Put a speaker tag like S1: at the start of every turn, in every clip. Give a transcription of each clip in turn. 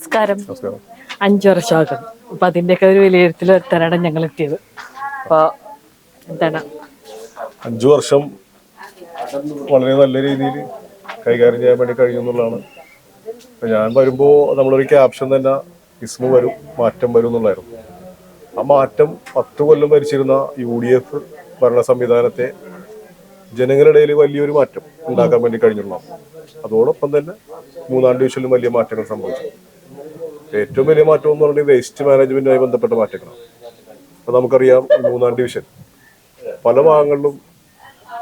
S1: നമസ്കാരം. 5 വർഷമാകും. അപ്പൊ അതിന്റെയൊക്കെ ഒരു വിലയിരുത്തൽ വരുത്താനാണ് ഞങ്ങൾ എത്തിയത്. അപ്പൊ എന്താണ്
S2: 5 വർഷം വളരെ നല്ല രീതിയിൽ കൈകാര്യം ചെയ്യാൻ വേണ്ടി കഴിയുമെന്നുള്ളതാണ്. ഞാൻ വരുമ്പോൾ നമ്മളൊരു ക്യാപ്ഷൻ തന്നെ ഇസ്മു വരും, മാറ്റം വരും എന്നുള്ളായിരുന്നു. ആ മാറ്റം 10 കൊല്ലം ഭരിച്ചിരുന്ന UDF ഭരണ സംവിധാനത്തെ ജനങ്ങളുടെ ഇടയിൽ വലിയൊരു മാറ്റം ഉണ്ടാക്കാൻ വേണ്ടി കഴിഞ്ഞിട്ടുള്ളതാണ്. അതോടൊപ്പം തന്നെ 3-ാം ഡിവിഷനിലും വലിയ മാറ്റങ്ങൾ സംഭവിച്ചു. ഏറ്റവും വലിയ മാറ്റം എന്ന് പറഞ്ഞാൽ വേസ്റ്റ് മാനേജ്മെന്റുമായി ബന്ധപ്പെട്ട മാറ്റങ്ങളാണ്. അപ്പൊ നമുക്കറിയാം, 3-ാം ഡിവിഷൻ പല ഭാഗങ്ങളിലും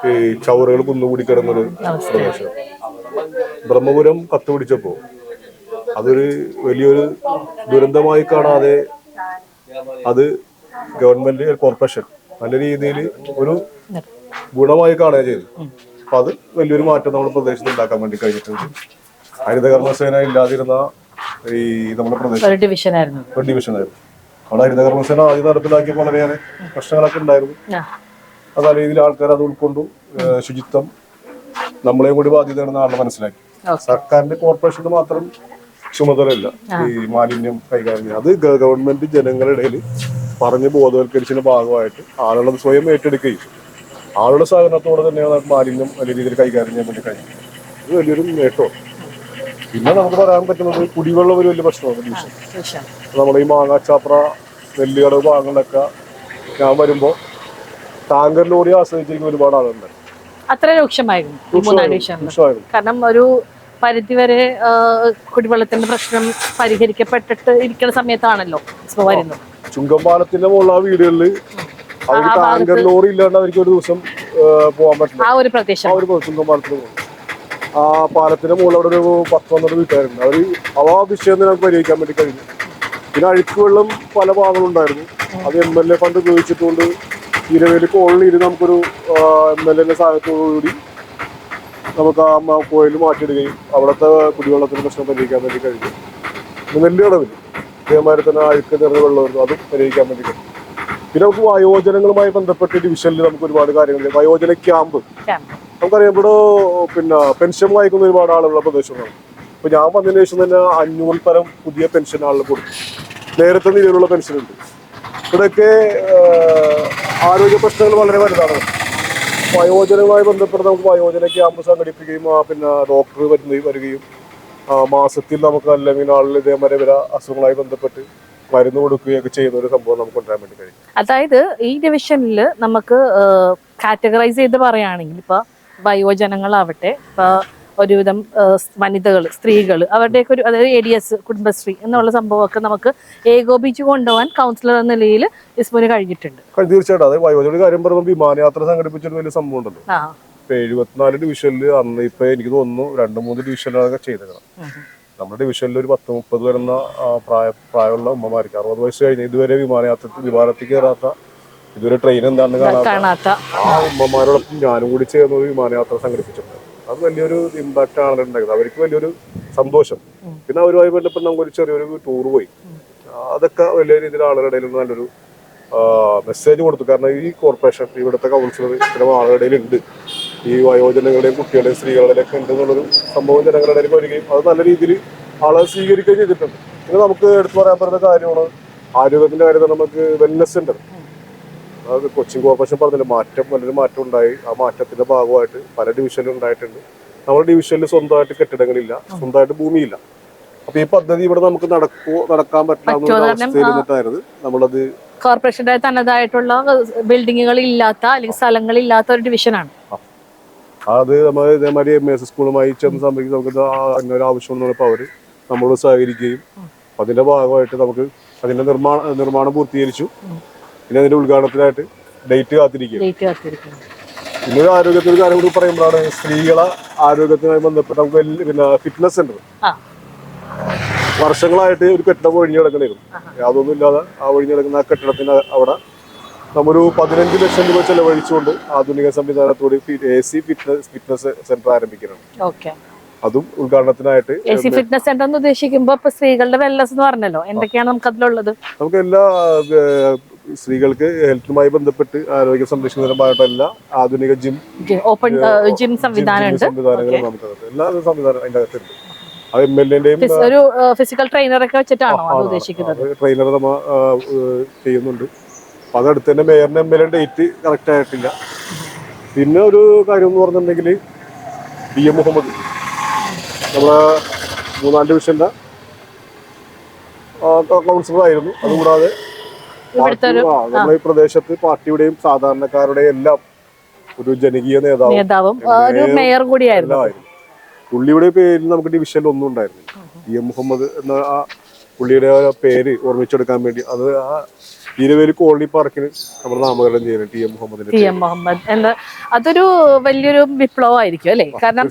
S2: ഈ ചവറുകൾ കുന്നുകൂടി കിടന്നൊരു പ്രദേശം. ബ്രഹ്മപുരം കത്തുപിടിച്ചപ്പോ അതൊരു വലിയൊരു ദുരന്തമായി കാണാതെ അത് ഗവൺമെന്റ് കോർപ്പറേഷൻ നല്ല രീതിയിൽ ഒരു ഗുണമായി കാണുക ചെയ്തു. അപ്പൊ അത് വലിയൊരു മാറ്റം നമ്മുടെ പ്രദേശത്ത് ഉണ്ടാക്കാൻ വേണ്ടി കഴിഞ്ഞിട്ടുണ്ട്. ഹരിതകർമ്മസേന ഇല്ലാതിരുന്ന ഈ നമ്മുടെ പ്രദേശം
S1: ഡിവിഷനായിരുന്നു.
S2: അവിടെ ഹരിതകർമ്മസേന ആദ്യം നടപ്പിലാക്കിയ വളരെയേറെ പ്രശ്നങ്ങളൊക്കെ ഉണ്ടായിരുന്നു. അത് നല്ല രീതിയിൽ ആൾക്കാർ അത് ഉൾക്കൊണ്ടു. ശുചിത്വം നമ്മളെയും കൂടി ബാധ്യതയാണെന്ന് ആളുകൾ മനസ്സിലാക്കി. സർക്കാരിന്റെ കോർപ്പറേഷന് മാത്രം ചുമതലയില്ല ഈ മാലിന്യം കൈകാര്യം ചെയ്യുക. അത് ഗവൺമെന്റ് ജനങ്ങളുടെ ഇടയിൽ പറഞ്ഞ് ബോധവൽക്കരിച്ചതിന്റെ ഭാഗമായിട്ട് ആളുകൾ സ്വയം ഏറ്റെടുക്കുകയും ആളുടെ സഹകരണത്തോടെ തന്നെയാണ് മാലിന്യം വലിയ രീതിയിൽ കൈകാര്യം ചെയ്യാൻ വേണ്ടി കഴിയും. ഇത് വലിയൊരു നേട്ടമാണ്. പിന്നെ നമുക്ക് പറയാൻ പറ്റുന്നത് കുടിവെള്ളം ഒരു വലിയ പ്രശ്നമാണ്. നമ്മുടെ ഈ മാങ്ങാച്ചാപ്ര, നെല്ലുകടവ് ഭാഗങ്ങളിലൊക്കെ ഞാൻ വരുമ്പോൾ ടാങ്കർ ലോറി ആശ്രയിച്ചിരിക്കുന്ന ഒരുപാട് ആളുകളുണ്ട്.
S1: അത്ര രൂക്ഷമായിരുന്നു. കാരണം ഒരു പരിധിവരെ കുടിവെള്ളത്തിന്റെ പ്രശ്നം പരിഹരിക്കപ്പെട്ടിട്ട് ഇരിക്കുന്ന സമയത്താണല്ലോ വരുന്നത്.
S2: ചുങ്കമ്പാലത്തിന്റെ മുകളിൽ ആ വീടുകളിൽ അവർക്ക് ടാങ്കർ ലോറി ഇല്ലാണ്ട് അവർക്ക് ഒരു ദിവസം പോകാൻ പറ്റില്ല.
S1: ആ ഒരു പ്രദേശം
S2: ചുങ്കമ്പാലത്തിന് മുകളിൽ ആ പാലത്തിന്റെ മുകളിൽ അവിടെ ഒരു 10-12 വീട്ടുകാരുണ്ട്. ആ വിഷയം നമുക്ക് പരിഹരിക്കാൻ വേണ്ടി കഴിഞ്ഞു. പിന്നെ അഴുക്ക് വെള്ളം പല ഭാഗങ്ങളുണ്ടായിരുന്നു. അത് MLA ഫണ്ട് ഉപയോഗിച്ചിട്ടുകൊണ്ട് ഇരവേലി കോളനിയിൽ നമുക്കൊരു MLA സഹായത്തോടുകൂടി നമുക്ക് ആ കോയിൽ മാറ്റിയിടുകയും അവിടുത്തെ കുടിവെള്ളത്തിന്റെ പ്രശ്നം പരിഹരിക്കാൻ വേണ്ടി കഴിഞ്ഞു. നെല്ലുകടവിൽ ഇതേമാതിരി തന്നെ അഴുക്ക് നിറഞ്ഞ വെള്ളമായിരുന്നു, അതും പരിഹരിക്കാൻ വേണ്ടി കഴിഞ്ഞു. പിന്നെ നമുക്ക് വയോജനങ്ങളുമായി ബന്ധപ്പെട്ട് ഡിവിഷനിൽ നമുക്ക് ഒരുപാട് കാര്യങ്ങളുണ്ട്. വയോജന ക്യാമ്പ് നമുക്കറിയാം. ഇവിടെ പിന്നെ പെൻഷൻ വായിക്കുന്ന ഒരുപാട് ആളുകളുള്ള പ്രദേശങ്ങളാണ്. ഇപ്പൊ ഞാൻ വന്നതിന് ശേഷം തന്നെ 500 പരം പുതിയ പെൻഷൻ ആളുകൾ കൊടുക്കും. നേരത്തെ നിലവിലുള്ള പെൻഷനുണ്ട്. ഇവിടെയൊക്കെ ആരോഗ്യ പ്രശ്നങ്ങൾ വളരെ വലുതാണ്. വയോജനവുമായി ബന്ധപ്പെട്ട് നമുക്ക് വയോജന ക്യാമ്പ് സംഘടിപ്പിക്കുകയും പിന്നെ ഡോക്ടർ വരികയും മാസത്തിൽ നമുക്ക് അല്ലെങ്കിൽ ആളുകൾ ഇതേമാതിരി വരെ അസുഖങ്ങളുമായി ബന്ധപ്പെട്ട് മരുന്ന് കൊടുക്കുകയൊക്കെ ചെയ്യുന്ന ഒരു സംഭവം നമുക്ക് കൊണ്ടുവരാൻ വേണ്ടി കഴിയും.
S1: അതായത് ഈ ഡിവിഷനിൽ നമുക്ക് കാറ്റഗറൈസ് ചെയ്ത് പറയുകയാണെങ്കിൽ ഇപ്പൊ വയോജനങ്ങളാവട്ടെ, ഇപ്പൊ ഒരുവിധം വനിതകൾ, സ്ത്രീകൾ, അവരുടെയൊക്കെ ഒരു, അതായത് ADS, കുടുംബശ്രീ എന്നുള്ള സംഭവമൊക്കെ നമുക്ക് ഏകോപിച്ചു കൊണ്ടുപോകാൻ കൗൺസിലർ എന്ന നിലയിൽ ഇസ്മുവിന് കഴിഞ്ഞിട്ടുണ്ട്.
S2: തീർച്ചയായിട്ടും. അതായത് വയോജന കാര്യം പറയുമ്പോൾ വിമാനയാത്ര സംഘടിപ്പിച്ചൊരു വലിയ സംഭവം ഉണ്ടല്ലോ. ഇപ്പൊ 74 ഡിവിഷനിൽ അന്ന് ഇപ്പൊ എനിക്ക് തോന്നുന്നു 2-3 ഡിവിഷനിലൊക്കെ ചെയ്തേക്കണം. നമ്മുടെ ഡിവിഷനിൽ ഒരു 10-30 വരുന്ന പ്രായമുള്ള ഉമ്മമാർക്ക് 60 വയസ്സ് കഴിഞ്ഞ് ഇതുവരെ വിമാനത്തിൽ കയറാത്ത, ഇതുവരെ ട്രെയിൻ എന്താണെന്ന് കാണാത്ത ആ ഉമ്മമാരോടൊപ്പം ഞാനും കൂടി ചേർന്ന് ഒരു വിമാനയാത്ര സംഘടിപ്പിച്ചിട്ടുണ്ട്. അത് വലിയൊരു ഇമ്പാക്റ്റ് ആണ് ഉണ്ടായത്. അവർക്ക് വലിയൊരു സന്തോഷം. പിന്നെ അവരുമായി ബന്ധപ്പെട്ട് നമുക്കൊരു ചെറിയൊരു ടൂർ പോയി. അതൊക്കെ വലിയ രീതിയിൽ ആളുകളുടെ ഇടയിൽ നല്ലൊരു മെസ്സേജ് കൊടുത്തു. കാരണം ഈ കോർപ്പറേഷൻ, ഇവിടുത്തെ കൗൺസിലർ ഇത്തരം ആളുകളുടെ ഇടയിലുണ്ട്, ഈ വയോജനങ്ങളുടെയും കുട്ടികളുടെയും സ്ത്രീകളുടെയും ഒക്കെ ഉണ്ട് എന്നുള്ളൊരു സംഭവം ജനങ്ങളുടെ ഇടയിൽ വരികയും അത് നല്ല രീതിയിൽ ആളെ സ്വീകരിക്കുകയും ചെയ്തിട്ടുണ്ട്. പിന്നെ നമുക്ക് എടുത്തു പറയാൻ പറ്റുന്ന കാര്യമാണ് ആരോഗ്യത്തിന്റെ കാര്യത്തിൽ നമുക്ക് വെൽനസ് സെന്റർ. അത് കൊച്ചിൻ കോർപ്പറേഷൻ പറഞ്ഞില്ല, നല്ലൊരു മാറ്റം ഉണ്ടായി. ആ മാറ്റത്തിന്റെ ഭാഗമായിട്ട് പല ഡിവിഷനിലും ഉണ്ടായിട്ടുണ്ട്. നമ്മുടെ ഡിവിഷനിൽ സ്വന്തമായിട്ട് കെട്ടിടങ്ങളില്ല, സ്വന്തമായിട്ട് ഭൂമിയില്ല. അപ്പൊ ഈ പദ്ധതി ഇവിടെ നമുക്ക് നടക്കാൻ പറ്റില്ല അവസ്ഥയിലിട്ടായിരുന്നു നമ്മളത്.
S1: കോർപ്പറേഷന്റെ തനതായിട്ടുള്ള ബിൽഡിങ്ങുകൾ ഇല്ലാത്ത അല്ലെങ്കിൽ സ്ഥലങ്ങൾ ഇല്ലാത്ത ഒരു ഡിവിഷനാണ്.
S2: അത് നമ്മൾ ഇതേമാതിരി MS സ്കൂളുമായി ചേർന്ന് സംബന്ധിച്ച് നമുക്ക് അങ്ങനെ ആവശ്യം എന്ന് പറഞ്ഞപ്പോൾ അവര് നമ്മളോട് സഹകരിക്കുകയും അതിന്റെ ഭാഗമായിട്ട് നമുക്ക് അതിന്റെ നിർമ്മാണം പൂർത്തീകരിച്ചു. പിന്നെ അതിന്റെ ഉദ്ഘാടനത്തിനായിട്ട് ഡേറ്റ് കാത്തിരിക്കുകയാണ്. പിന്നെ ഒരു ആരോഗ്യത്തിന് കാര്യം കൂടി പറയുമ്പോഴാണ് സ്ത്രീകളെ ആരോഗ്യത്തിനുമായി ബന്ധപ്പെട്ട് നമുക്ക് പിന്നെ ഫിറ്റ്നസ് സെന്റർ വർഷങ്ങളായിട്ട് ഒരു കെട്ടിടം ഒഴിഞ്ഞു കിടക്കണമായിരുന്നു. യാതൊന്നും ഇല്ലാതെ ആ ഒഴിഞ്ഞു കിടക്കുന്ന ആ കെട്ടിടത്തിന് അവിടെ നമ്മൊരു 15 ലക്ഷം രൂപ ചെലവഴിച്ചുകൊണ്ട് ആധുനിക സംവിധാനത്തോട് AC ഫിറ്റ്നസ് സെന്റർ ആരംഭിക്കുന്നുണ്ട്. അതും ഉദ്ഘാടനത്തിനായിട്ട്.
S1: AC ഫിറ്റ്നസ് സെന്റർ എന്ന് ഉദ്ദേശിക്കുമ്പോൾ ഇപ്പൊ സ്ത്രീകളുടെ വെൽനസ് എന്ന് പറഞ്ഞല്ലോ, എന്തൊക്കെയാണ് നമുക്ക് അതിലുള്ളത്?
S2: നമുക്ക് എല്ലാ സ്ത്രീകൾക്ക് ഹെൽത്തുമായി ബന്ധപ്പെട്ട് ആരോഗ്യ സംരക്ഷണപരമായിട്ട് എല്ലാ ആധുനിക
S1: ഓപ്പൺ ജിം സംവിധാനങ്ങളും
S2: നമുക്ക് എല്ലാ സംവിധാനം അതിന്റെ അകത്തുണ്ട്. അത് MLA-ന്റെയും
S1: ഒരു ഫിസിക്കൽ ട്രെയിനറൊക്കെ വെച്ചിട്ടാണോ അത് ഉദ്ദേശിക്കുന്നത്?
S2: ട്രെയിനർ നമ്മ ചെയ്യുന്നുണ്ട്. അപ്പൊ അതടുത്ത് തന്നെ മേയറിന് MLA ഡേറ്റ് കറക്റ്റ് ആയിട്ടില്ല. പിന്നെ ഒരു കാര്യം എന്ന് പറഞ്ഞിട്ടുണ്ടെങ്കിൽ DM മുഹമ്മദ് നമ്മളെ 3-ാം ഡിവിഷന്റെ കൗൺസിലർ ആയിരുന്നു. അതുകൂടാതെ നമ്മുടെ ഈ പ്രദേശത്ത് പാർട്ടിയുടെയും സാധാരണക്കാരുടെയും എല്ലാം ഒരു ജനകീയ
S1: നേതാവും ഒരു മേയർ കൂടിയായിരുന്നു.
S2: പുള്ളിയുടെ പേരിൽ നമുക്ക് ഡിവിഷനിൽ ഒന്നും ഉണ്ടായിരുന്നില്ല. DM മുഹമ്മദ് എന്ന ആ പുള്ളിയുടെ പേര് ഓർമ്മിച്ചെടുക്കാൻ വേണ്ടി അത് ആ ഈരവേലി കോളനി പാർക്കിന് നമ്മൾ നാമകരണം ചെയ്യുന്നത് TM
S1: മുഹമ്മദ് എന്ന്. അതൊരു വലിയൊരു വിപ്ലവമായിരിക്കും അല്ലേ? കാരണം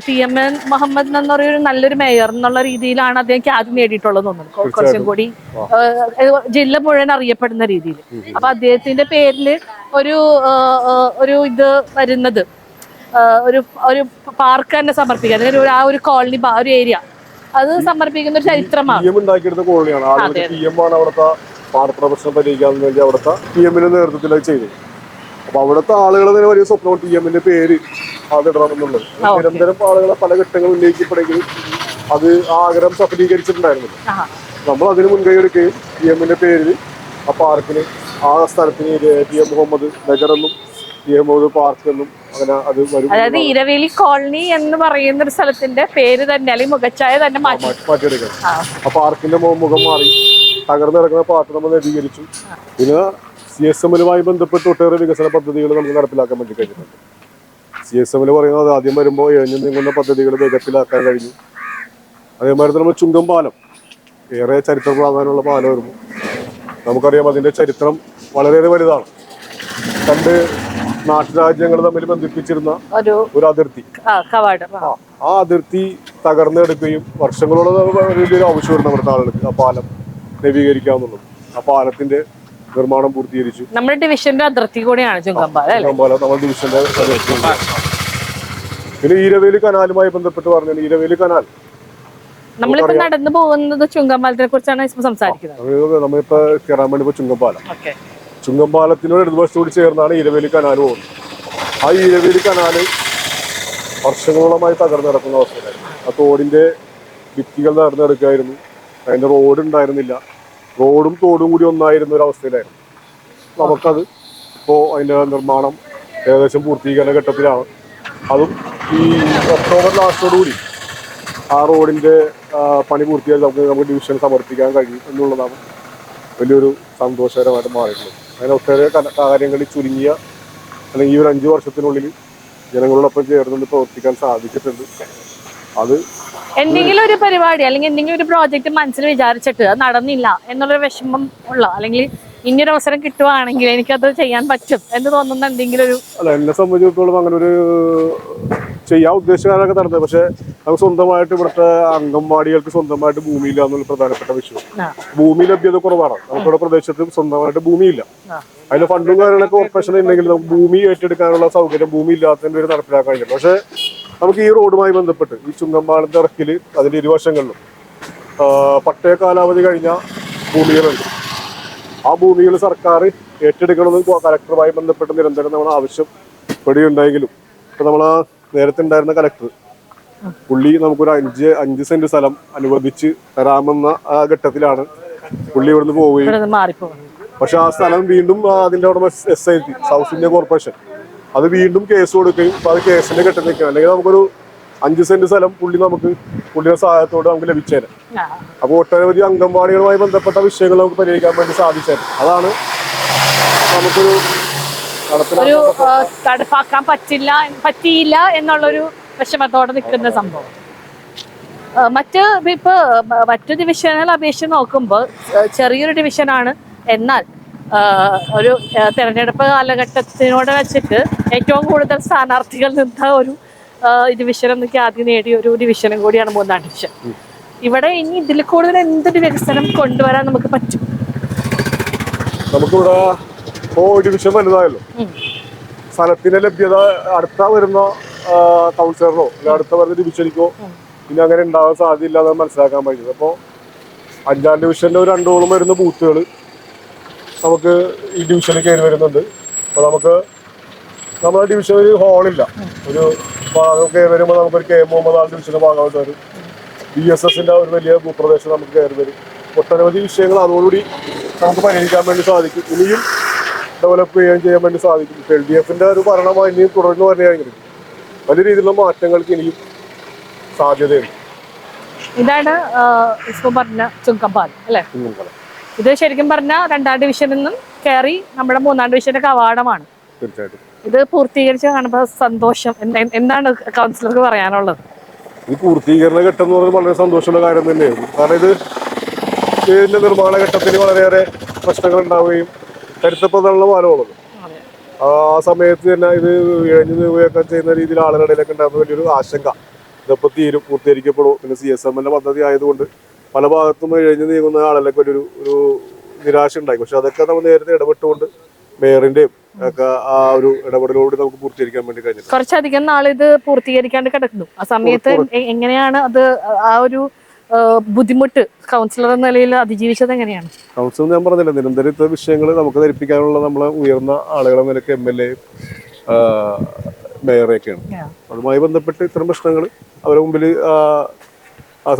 S1: TM മുഹമ്മദ് എന്ന് പറയുന്ന നല്ലൊരു മേയർ എന്നുള്ള രീതിയിലാണ് അദ്ദേഹം ആദ്യം നേടിയിട്ടുള്ളത് തോന്നുന്നു. കുറച്ചും കൂടി ജില്ല മുഴുവൻ അറിയപ്പെടുന്ന രീതിയിൽ. അപ്പൊ അദ്ദേഹത്തിന്റെ പേരിൽ ഒരു ഇത് വരുന്നത്, ഒരു പാർക്ക് തന്നെ സമർപ്പിക്കാൻ, ആ ഒരു കോളനി, ഒരു ഏരിയ അത് സമർപ്പിക്കുന്ന ഒരു ചരിത്രമാണ്.
S2: ഉണ്ടാക്കിയെടുത്ത കോളനിയാണ്. അവിടുത്തെ പാർപ്പിട പ്രശ്നം പരിഹരിക്കാൻ വേണ്ടി അവിടുത്തെ TM-ന്റെ നേതൃത്വത്തിൽ അത് ചെയ്തു. അപ്പൊ അവിടുത്തെ ആളുകൾ തന്നെ വലിയ സ്വപ്നം TM-ന്റെ പേര് അതിടണം എന്നുള്ളത്. നിരന്തരം ആളുകളെ പല ഘട്ടങ്ങൾ ഉന്നയിക്കപ്പെടുകയും അത് ആഗ്രഹം സഫലീകരിച്ചിട്ടുണ്ടായിരുന്നു. നമ്മൾ അതിന് മുൻകൈ എടുക്കുകയും TM-ന്റെ പേരിൽ ആ പാർക്കിന്, ആ സ്ഥലത്തിന് TM മുഹമ്മദ് നഗർ എന്നും TM മുഹമ്മദ് പാർക്ക് എന്നും അങ്ങനെ അത് വരും.
S1: അതായത് ഇരവേലി കോളനി എന്ന് പറയുന്ന ഒരു സ്ഥലത്തിന്റെ പേര് തന്നെ, അല്ലെങ്കിൽ മുഖച്ഛായ തന്നെ
S2: മാറ്റിയെടുക്കണം. ആ പാർക്കിന്റെ മുഖം മാറി തകർന്നു കിടക്കുന്ന പാർക്ക് നമ്മൾ നവീകരിച്ചു. പിന്നെ CSM-ലുമായി ബന്ധപ്പെട്ട് ഒട്ടേറെ വികസന പദ്ധതികൾ നമുക്ക് നടപ്പിലാക്കാൻ വേണ്ടി കഴിഞ്ഞിട്ടുണ്ട്. CSM-ല് പറയുന്നത് ആദ്യം വരുമ്പോൾ എഴുതി നീങ്ങുന്ന പദ്ധതികൾ വേഗത്തിലാക്കാൻ കഴിഞ്ഞു. അതേമാതിരി നമ്മൾ ചുങ്കം പാലം, ഏറെ ചരിത്ര പ്രാധാന്യമുള്ള പാലമായിരുന്നു. നമുക്കറിയാം അതിന്റെ ചരിത്രം വളരെയേറെ വലുതാണ്. രണ്ട് നാട്ടുരാജ്യങ്ങൾ തമ്മിൽ ബന്ധിപ്പിച്ചിരുന്ന ഒരു അതിർത്തി, ആ അതിർത്തി തകർന്നെടുക്കുകയും വർഷങ്ങളോളം വലിയൊരു ആവശ്യമായിരുന്നു നമ്മുടെ ആളുകൾക്ക് ആ പാലം നവീകരിക്കാവുന്നുള്ളത്. ആ പാലത്തിന്റെ നിർമ്മാണം പൂർത്തീകരിച്ചു.
S1: നമ്മുടെ ഡിവിഷന്റെ അതിർത്തി കൂടിയാണ് ചുങ്കംപാലം.
S2: നമ്മുടെ ഡിവിഷന്റെ അതിർത്തി. പിന്നെ ഈരവേലി കനാലുമായി ബന്ധപ്പെട്ട് പറഞ്ഞാൽ ഈരവേലി കനാൽ
S1: നമ്മളിപ്പോ നടന്നു പോകുന്നത് ചുങ്കംപാലത്തിനെ കുറിച്ചാണ് സംസാരിക്കുന്നത്.
S2: നമ്മളിപ്പോ കയറാൻ വേണ്ടി ചുങ്കംപാലം, ചുങ്കംപാലത്തിനോട് ഇടതുവശത്തോട് ചേർന്നാണ് ഈരവേലി കനാൽ പോകുന്നത്. ആ ഈരവേലി കനാല് വർഷങ്ങളോളമായി തകർന്നു കിടക്കുന്ന അവസ്ഥയിലായിരുന്നു. ആ തോടിന്റെ ഭിത്തികൾ തകർന്നെടുക്കായിരുന്നു. അതിന്റെ റോഡ് ഉണ്ടായിരുന്നില്ല. റോഡും തോടും കൂടി ഒന്നായിരുന്ന ഒരു അവസ്ഥയിലായിരുന്നു. നമുക്കത് ഇപ്പോൾ അതിന്റെ നിർമ്മാണം ഏകദേശം പൂർത്തീകരണ ഘട്ടത്തിലാണ്. അതും ഈ ഒക്ടോബർ ലാസ്റ്റോടുകൂടി ആ റോഡിന്റെ പണി പൂർത്തിയായി നമുക്ക് ഡിവിഷൻ സമർപ്പിക്കാൻ കഴിയും എന്നുള്ളതാണ് വലിയൊരു സന്തോഷകരമായിട്ട് മാറിയിട്ടുള്ളത്. അങ്ങനെ ഒട്ടേറെ കാര്യങ്ങളിൽ ചുരുങ്ങിയ അല്ലെങ്കിൽ ഈ ഒരു 5 വർഷത്തിനുള്ളിൽ ജനങ്ങളോടൊപ്പം ചേർന്ന് പ്രവർത്തിക്കാൻ സാധിച്ചിട്ടുണ്ട്. അത്
S1: എന്തെങ്കിലും ഒരു പരിപാടി അല്ലെങ്കിൽ എന്തെങ്കിലും ഒരു പ്രോജക്റ്റ് മനസ്സിൽ വിചാരിച്ചിട്ട് അത് നടന്നില്ല എന്നുള്ളൊരു വിഷമം ഉള്ള, അല്ലെങ്കിൽ ഇനിയൊരു അവസരം കിട്ടുവാണെങ്കിൽ എനിക്കത് ചെയ്യാൻ പറ്റും എന്ന് തോന്നുന്ന എന്തെങ്കിലും ഒരു...
S2: അല്ല, എന്നെ സംബന്ധിച്ചിടത്തോളം അങ്ങനെ ഒരു ചെയ്യാൻ ഉദ്ദേശിക്കാനൊക്കെ നടന്നത്. പക്ഷെ നമുക്ക് സ്വന്തമായിട്ട് ഇവിടുത്തെ അംഗൻവാടികൾക്ക് സ്വന്തമായിട്ട് ഭൂമിയില്ല എന്നുള്ള പ്രധാനപ്പെട്ട വിഷയം. ഭൂമി ലഭ്യത കുറവാണ്. നമുക്കിവിടെ പ്രദേശത്ത് സ്വന്തമായിട്ട് ഭൂമിയില്ല. അതിന് ഫണ്ടും കാര്യങ്ങളൊക്കെ കോർപ്പറേഷൻ ഉണ്ടെങ്കിൽ നമുക്ക് ഭൂമി ഏറ്റെടുക്കാനുള്ള സൗകര്യം ഭൂമി ഇല്ലാത്തതിന്റെ ഒരു നടപ്പിലാക്കാൻ കഴിയും. പക്ഷെ നമുക്ക് ഈ റോഡുമായി ബന്ധപ്പെട്ട് ഈ ചുങ്കംപാലത്തെ ഇറക്കിൽ അതിന്റെ ഇരുവശങ്ങളിലും പട്ടയ കാലാവധി കഴിഞ്ഞ ഭൂമികളുണ്ട്. ആ ഭൂമികൾ സർക്കാർ ഏറ്റെടുക്കണമെന്ന് കലക്ടറുമായി ബന്ധപ്പെട്ട് നിരന്തരം നമ്മൾ ആവശ്യപ്പെടുകയുണ്ടായെങ്കിലും ഇപ്പൊ നമ്മളാ നേരത്തെ ഉണ്ടായിരുന്ന കലക്ടർ പുള്ളി നമുക്കൊരു 5 സെന്റ് സ്ഥലം അനുവദിച്ച് തരാമെന്ന ആ ഘട്ടത്തിലാണ് പുള്ളി ഇവിടുന്ന് പോവുകയും, പക്ഷെ ആ സ്ഥലം വീണ്ടും അതിന്റെ ഉടമ SIT സൗത്ത് ഇന്ത്യ കോർപ്പറേഷൻ അത് വീണ്ടും കേസ് കൊടുക്കുകയും അത് കേസിന്റെ ഘട്ടത്തിൽ നിൽക്കുക. അല്ലെങ്കിൽ നമുക്കൊരു 5 സെന്റ് സ്ഥലം പുള്ളിയുടെ സഹായത്തോടെ നമുക്ക് ലഭിച്ചേനെ. അപ്പൊ ഒട്ടനവധി അംഗൻവാടികളുമായി ബന്ധപ്പെട്ട വിഷയങ്ങൾ നമുക്ക് പരിഹരിക്കാൻ വേണ്ടി സാധിച്ചേനെ. അതാണ് നമുക്കൊരു
S1: നടപ്പാക്കാൻ പറ്റിയില്ല എന്നുള്ളൊരു വിഷമത്തോടെ നിൽക്കുന്ന സംഭവം. മറ്റു ഡിവിഷനുകൾ അപേക്ഷിച്ച് നോക്കുമ്പോൾ ചെറിയൊരു ഡിവിഷനാണ്. എന്നാൽ ഒരു തെരഞ്ഞെടുപ്പ് കാലഘട്ടത്തിനോട് വെച്ചിട്ട് ഏറ്റവും കൂടുതൽ സ്ഥാനാർത്ഥികൾ നിന്ന ഒരു ഡിവിഷൻ എന്നൊക്കെ ആദ്യം നേടിയ ഒരു ഡിവിഷനും കൂടിയാണ് 3-ാം ഡിവിഷൻ. ഇവിടെ ഇനി ഇതിൽ കൂടുതൽ എന്തൊരു വികസനം കൊണ്ടുവരാൻ നമുക്ക് പറ്റും?
S2: നമുക്കിവിടെ ഡിവിഷൻ വലുതായല്ലോ, സ്ഥലത്തിന്റെ ലഭ്യത അടുത്ത വരുന്ന കൗൺസിലറിനോ അല്ലെങ്കിൽ അടുത്ത വരുന്ന ഡിവിഷനിക്കോ ഇനി അങ്ങനെ ഉണ്ടാകാൻ സാധ്യതയില്ല എന്ന് മനസ്സിലാക്കാൻ പറ്റുന്നത്. അപ്പോൾ 5-ാം ഡിവിഷന്റെ ഒരു 2ഓളം വരുന്ന ബൂത്തുകൾ നമുക്ക് ഈ ഡിവിഷനിൽ കയറി വരുന്നുണ്ട്. അപ്പോൾ നമുക്ക് നമ്മുടെ ഡിവിഷനിൽ ഹാളില്ല. കയറി വരുമ്പോൾ നമുക്കൊരു KM മുഹമ്മദ് ഡിവിഷന്റെ ഭാഗമായിട്ട് വരും. BSSന്റെ ഒരു വലിയ ഭൂപ്രദേശം നമുക്ക് കയറി വരും. ഒട്ടനവധി വിഷയങ്ങൾ അതോടുകൂടി നമുക്ക് പരിഹരിക്കാൻ വേണ്ടി സാധിക്കും. ഇനിയും ഡെവലപ്പ് ചെയ്യാൻ വേണ്ടി സാധിക്കും. LDFന്റെ ഒരു ഭരണമായി ഇനിയും തുടർന്ന് വരികയാണെങ്കിൽ വലിയ രീതിയിലുള്ള മാറ്റങ്ങൾക്ക് ഇനിയും സാധ്യതയുണ്ട്.
S1: ഇതാണ് ഇപ്പൊ പറഞ്ഞ ചുങ്കപ്പാലം അല്ലെ? ഇത് ശരിക്കും പറഞ്ഞ 2ാം ഡിവിഷനിൽ നിന്നും കയറി നമ്മുടെ 3ാം ഡിവിഷന്റെ കവാടമാണ്.
S2: തീർച്ചയായിട്ടും
S1: ഇത് പൂർത്തീകരിച്ച് കാണുമ്പോൾ സന്തോഷം. എന്താണ് കൗൺസിലർക്ക് പറയാനുള്ളത്?
S2: ഈ പൂർത്തീകരണ ഘട്ടം എന്ന് പറയുന്നത് വളരെ സന്തോഷമുള്ള കാര്യം തന്നെയാണ്. കാരണം ഇതിന്റെ നിർമ്മാണ ഘട്ടത്തിൽ വളരെയേറെ പ്രശ്നങ്ങൾ ഉണ്ടാവുകയും ചരിത്രപ്രധാനമുള്ള പാലമുള്ളത്. ആ സമയത്ത് തന്നെ ഇത് ഇഴഞ്ഞു നീങ്ങുകയൊക്കെ ചെയ്യുന്ന രീതിയിൽ ആളുകളിലൊക്കെ ഉണ്ടാകുന്ന വലിയൊരു ആശങ്ക. ഇതിപ്പോൾ പൂർത്തീകരിക്കപ്പെടും. പിന്നെ CSMന്റെ പദ്ധതി ആയതുകൊണ്ട് പല ഭാഗത്തും ഇഴഞ്ഞു നീങ്ങുന്ന ആളുകളൊക്കെ ഒരു നിരാശ ഉണ്ടായി. പക്ഷെ അതൊക്കെ നമ്മൾ നേരത്തെ ഇടപെട്ടുകൊണ്ട് മേയറിന്റെയും ഒക്കെ ആ ഒരു ഇടപെടലോട് നമുക്ക് പൂർത്തീകരിക്കാൻ വേണ്ടി കഴിഞ്ഞു.
S1: കുറച്ചധികം നാളെ ഇത് പൂർത്തീകരിക്കാണ്ട് കിടക്കുന്നു. ആ സമയത്ത് എങ്ങനെയാണ് അത് ആ ഒരു ബുദ്ധിമുട്ട് കൗൺസിലർ എന്ന നിലയിൽ അതിജീവിച്ചത് എങ്ങനെയാണ്?
S2: കൗൺസിലർ ഞാൻ പറഞ്ഞില്ല, നിരന്തരം ഇത്തരം വിഷയങ്ങൾ നമുക്ക് ധരിപ്പിക്കാനുള്ള നമ്മളെ ഉയർന്ന ആളുകളെ നിലയ്ക്ക് MLA മേയറൊക്കെയാണ്. അതുമായി ബന്ധപ്പെട്ട് ഇത്തരം പ്രശ്നങ്ങൾ അവരുടെ മുമ്പിൽ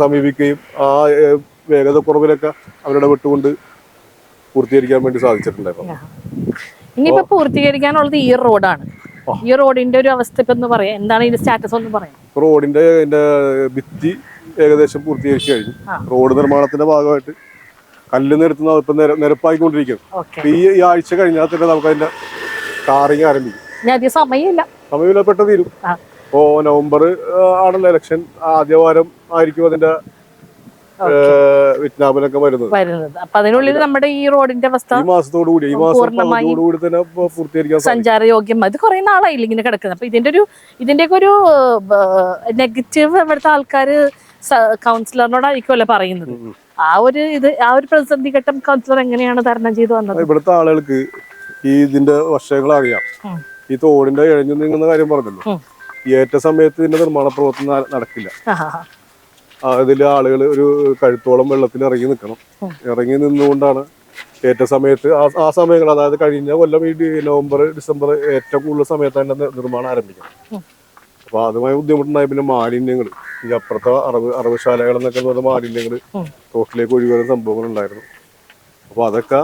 S2: സമീപിക്കുകയും ആ വേഗത കുറവിലൊക്കെ അവരുടെ വിട്ടുകൊണ്ട് പൂർത്തീകരിക്കാൻ വേണ്ടി സാധിച്ചിട്ടുണ്ടായിരുന്നു.
S1: ഇനിയിപ്പോ പൂർത്തീകരിക്കാനുള്ളത് ഈ റോഡാണ്. ഈ റോഡിന്റെ ഒരു അവസ്ഥ ഇപ്പൊ ഒന്ന് പറയാം. എന്താണ് ഇതിന്റെ സ്റ്റാറ്റസ് ഒന്ന് പറയാം?
S2: റോഡിന്റെ ഭിത്തി ഏകദേശം പൂർത്തീകരിച്ചു കഴിഞ്ഞു. റോഡ് നിർമ്മാണത്തിന്റെ ഭാഗമായിട്ട് കല്ല് നിരത്തുന്ന ഇപ്പൊ നിരപ്പായിക്കൊണ്ടിരിക്കുന്നു. ഈ ആഴ്ച കഴിഞ്ഞാൽ തന്നെ നമുക്ക് അതിന്റെ ടാറിങ് ആരംഭിക്കും. സമയമില്ല, പെട്ടെന്ന് തീരും. ഇപ്പോ നവംബർ ആണല്ലോ ഇലക്ഷൻ. ആദ്യവാരം ആയിരിക്കും അതിന്റെ വിജ്ഞാപനമൊക്കെ വരുന്നത്.
S1: അപ്പൊ അതിനുള്ളിൽ നമ്മുടെ ഈ റോഡിന്റെ അവസ്ഥ
S2: ഈ മാസത്തോടുകൂടി തന്നെ പൂർത്തീകരിക്കാൻ
S1: സഞ്ചാരയോഗ്യം. അത് കുറെ നാളായില്ല ഇങ്ങനെ കിടക്കുന്നത്. അപ്പൊ ഇതിന്റെയൊക്കെ ഒരു നെഗറ്റീവ് ഇവിടുത്തെ ആൾക്കാര് കൗൺസിലറിനോടായിരിക്കുമല്ലോ പറയുന്നത്. ആ ഒരു പ്രതിസന്ധി ഘട്ടം കൗൺസിലർ എങ്ങനെയാണ് തരണം ചെയ്തു വന്നത്?
S2: ഇവിടുത്തെ ആളുകൾക്ക് ഇതിന്റെ വശങ്ങൾ അറിയാം. ഈ തോടിന്റെ ഇഴഞ്ഞു നീങ്ങുന്ന കാര്യം പറഞ്ഞല്ലോ. ഏറ്റ സമയത്ത് ഇതിന്റെ നിർമ്മാണ പ്രവർത്തനം നടക്കില്ല. അതിൽ ആളുകൾ ഒരു കഴുത്തോളം വെള്ളത്തിൽ ഇറങ്ങി നിൽക്കണം. ഇറങ്ങി നിന്നുകൊണ്ടാണ് ഏറ്റ സമയത്ത് ആ സമയങ്ങൾ, അതായത് കഴിഞ്ഞ കൊല്ലം ഈ നവംബർ ഡിസംബർ ഏറ്റവും കൂടുതൽ സമയത്താണ് നിർമ്മാണം ആരംഭിക്കണം. അപ്പൊ അതുമായി ബുദ്ധിമുട്ടുണ്ടായി. പിന്നെ മാലിന്യങ്ങൾ, ഈ അപ്പുറത്തെ അറവുശാലകൾ എന്നൊക്കെ പറഞ്ഞ മാലിന്യങ്ങൾ റോട്ടിലേക്ക് ഒഴിവാക്കുന്ന സംഭവങ്ങൾ ഉണ്ടായിരുന്നു. അപ്പൊ അതൊക്കെ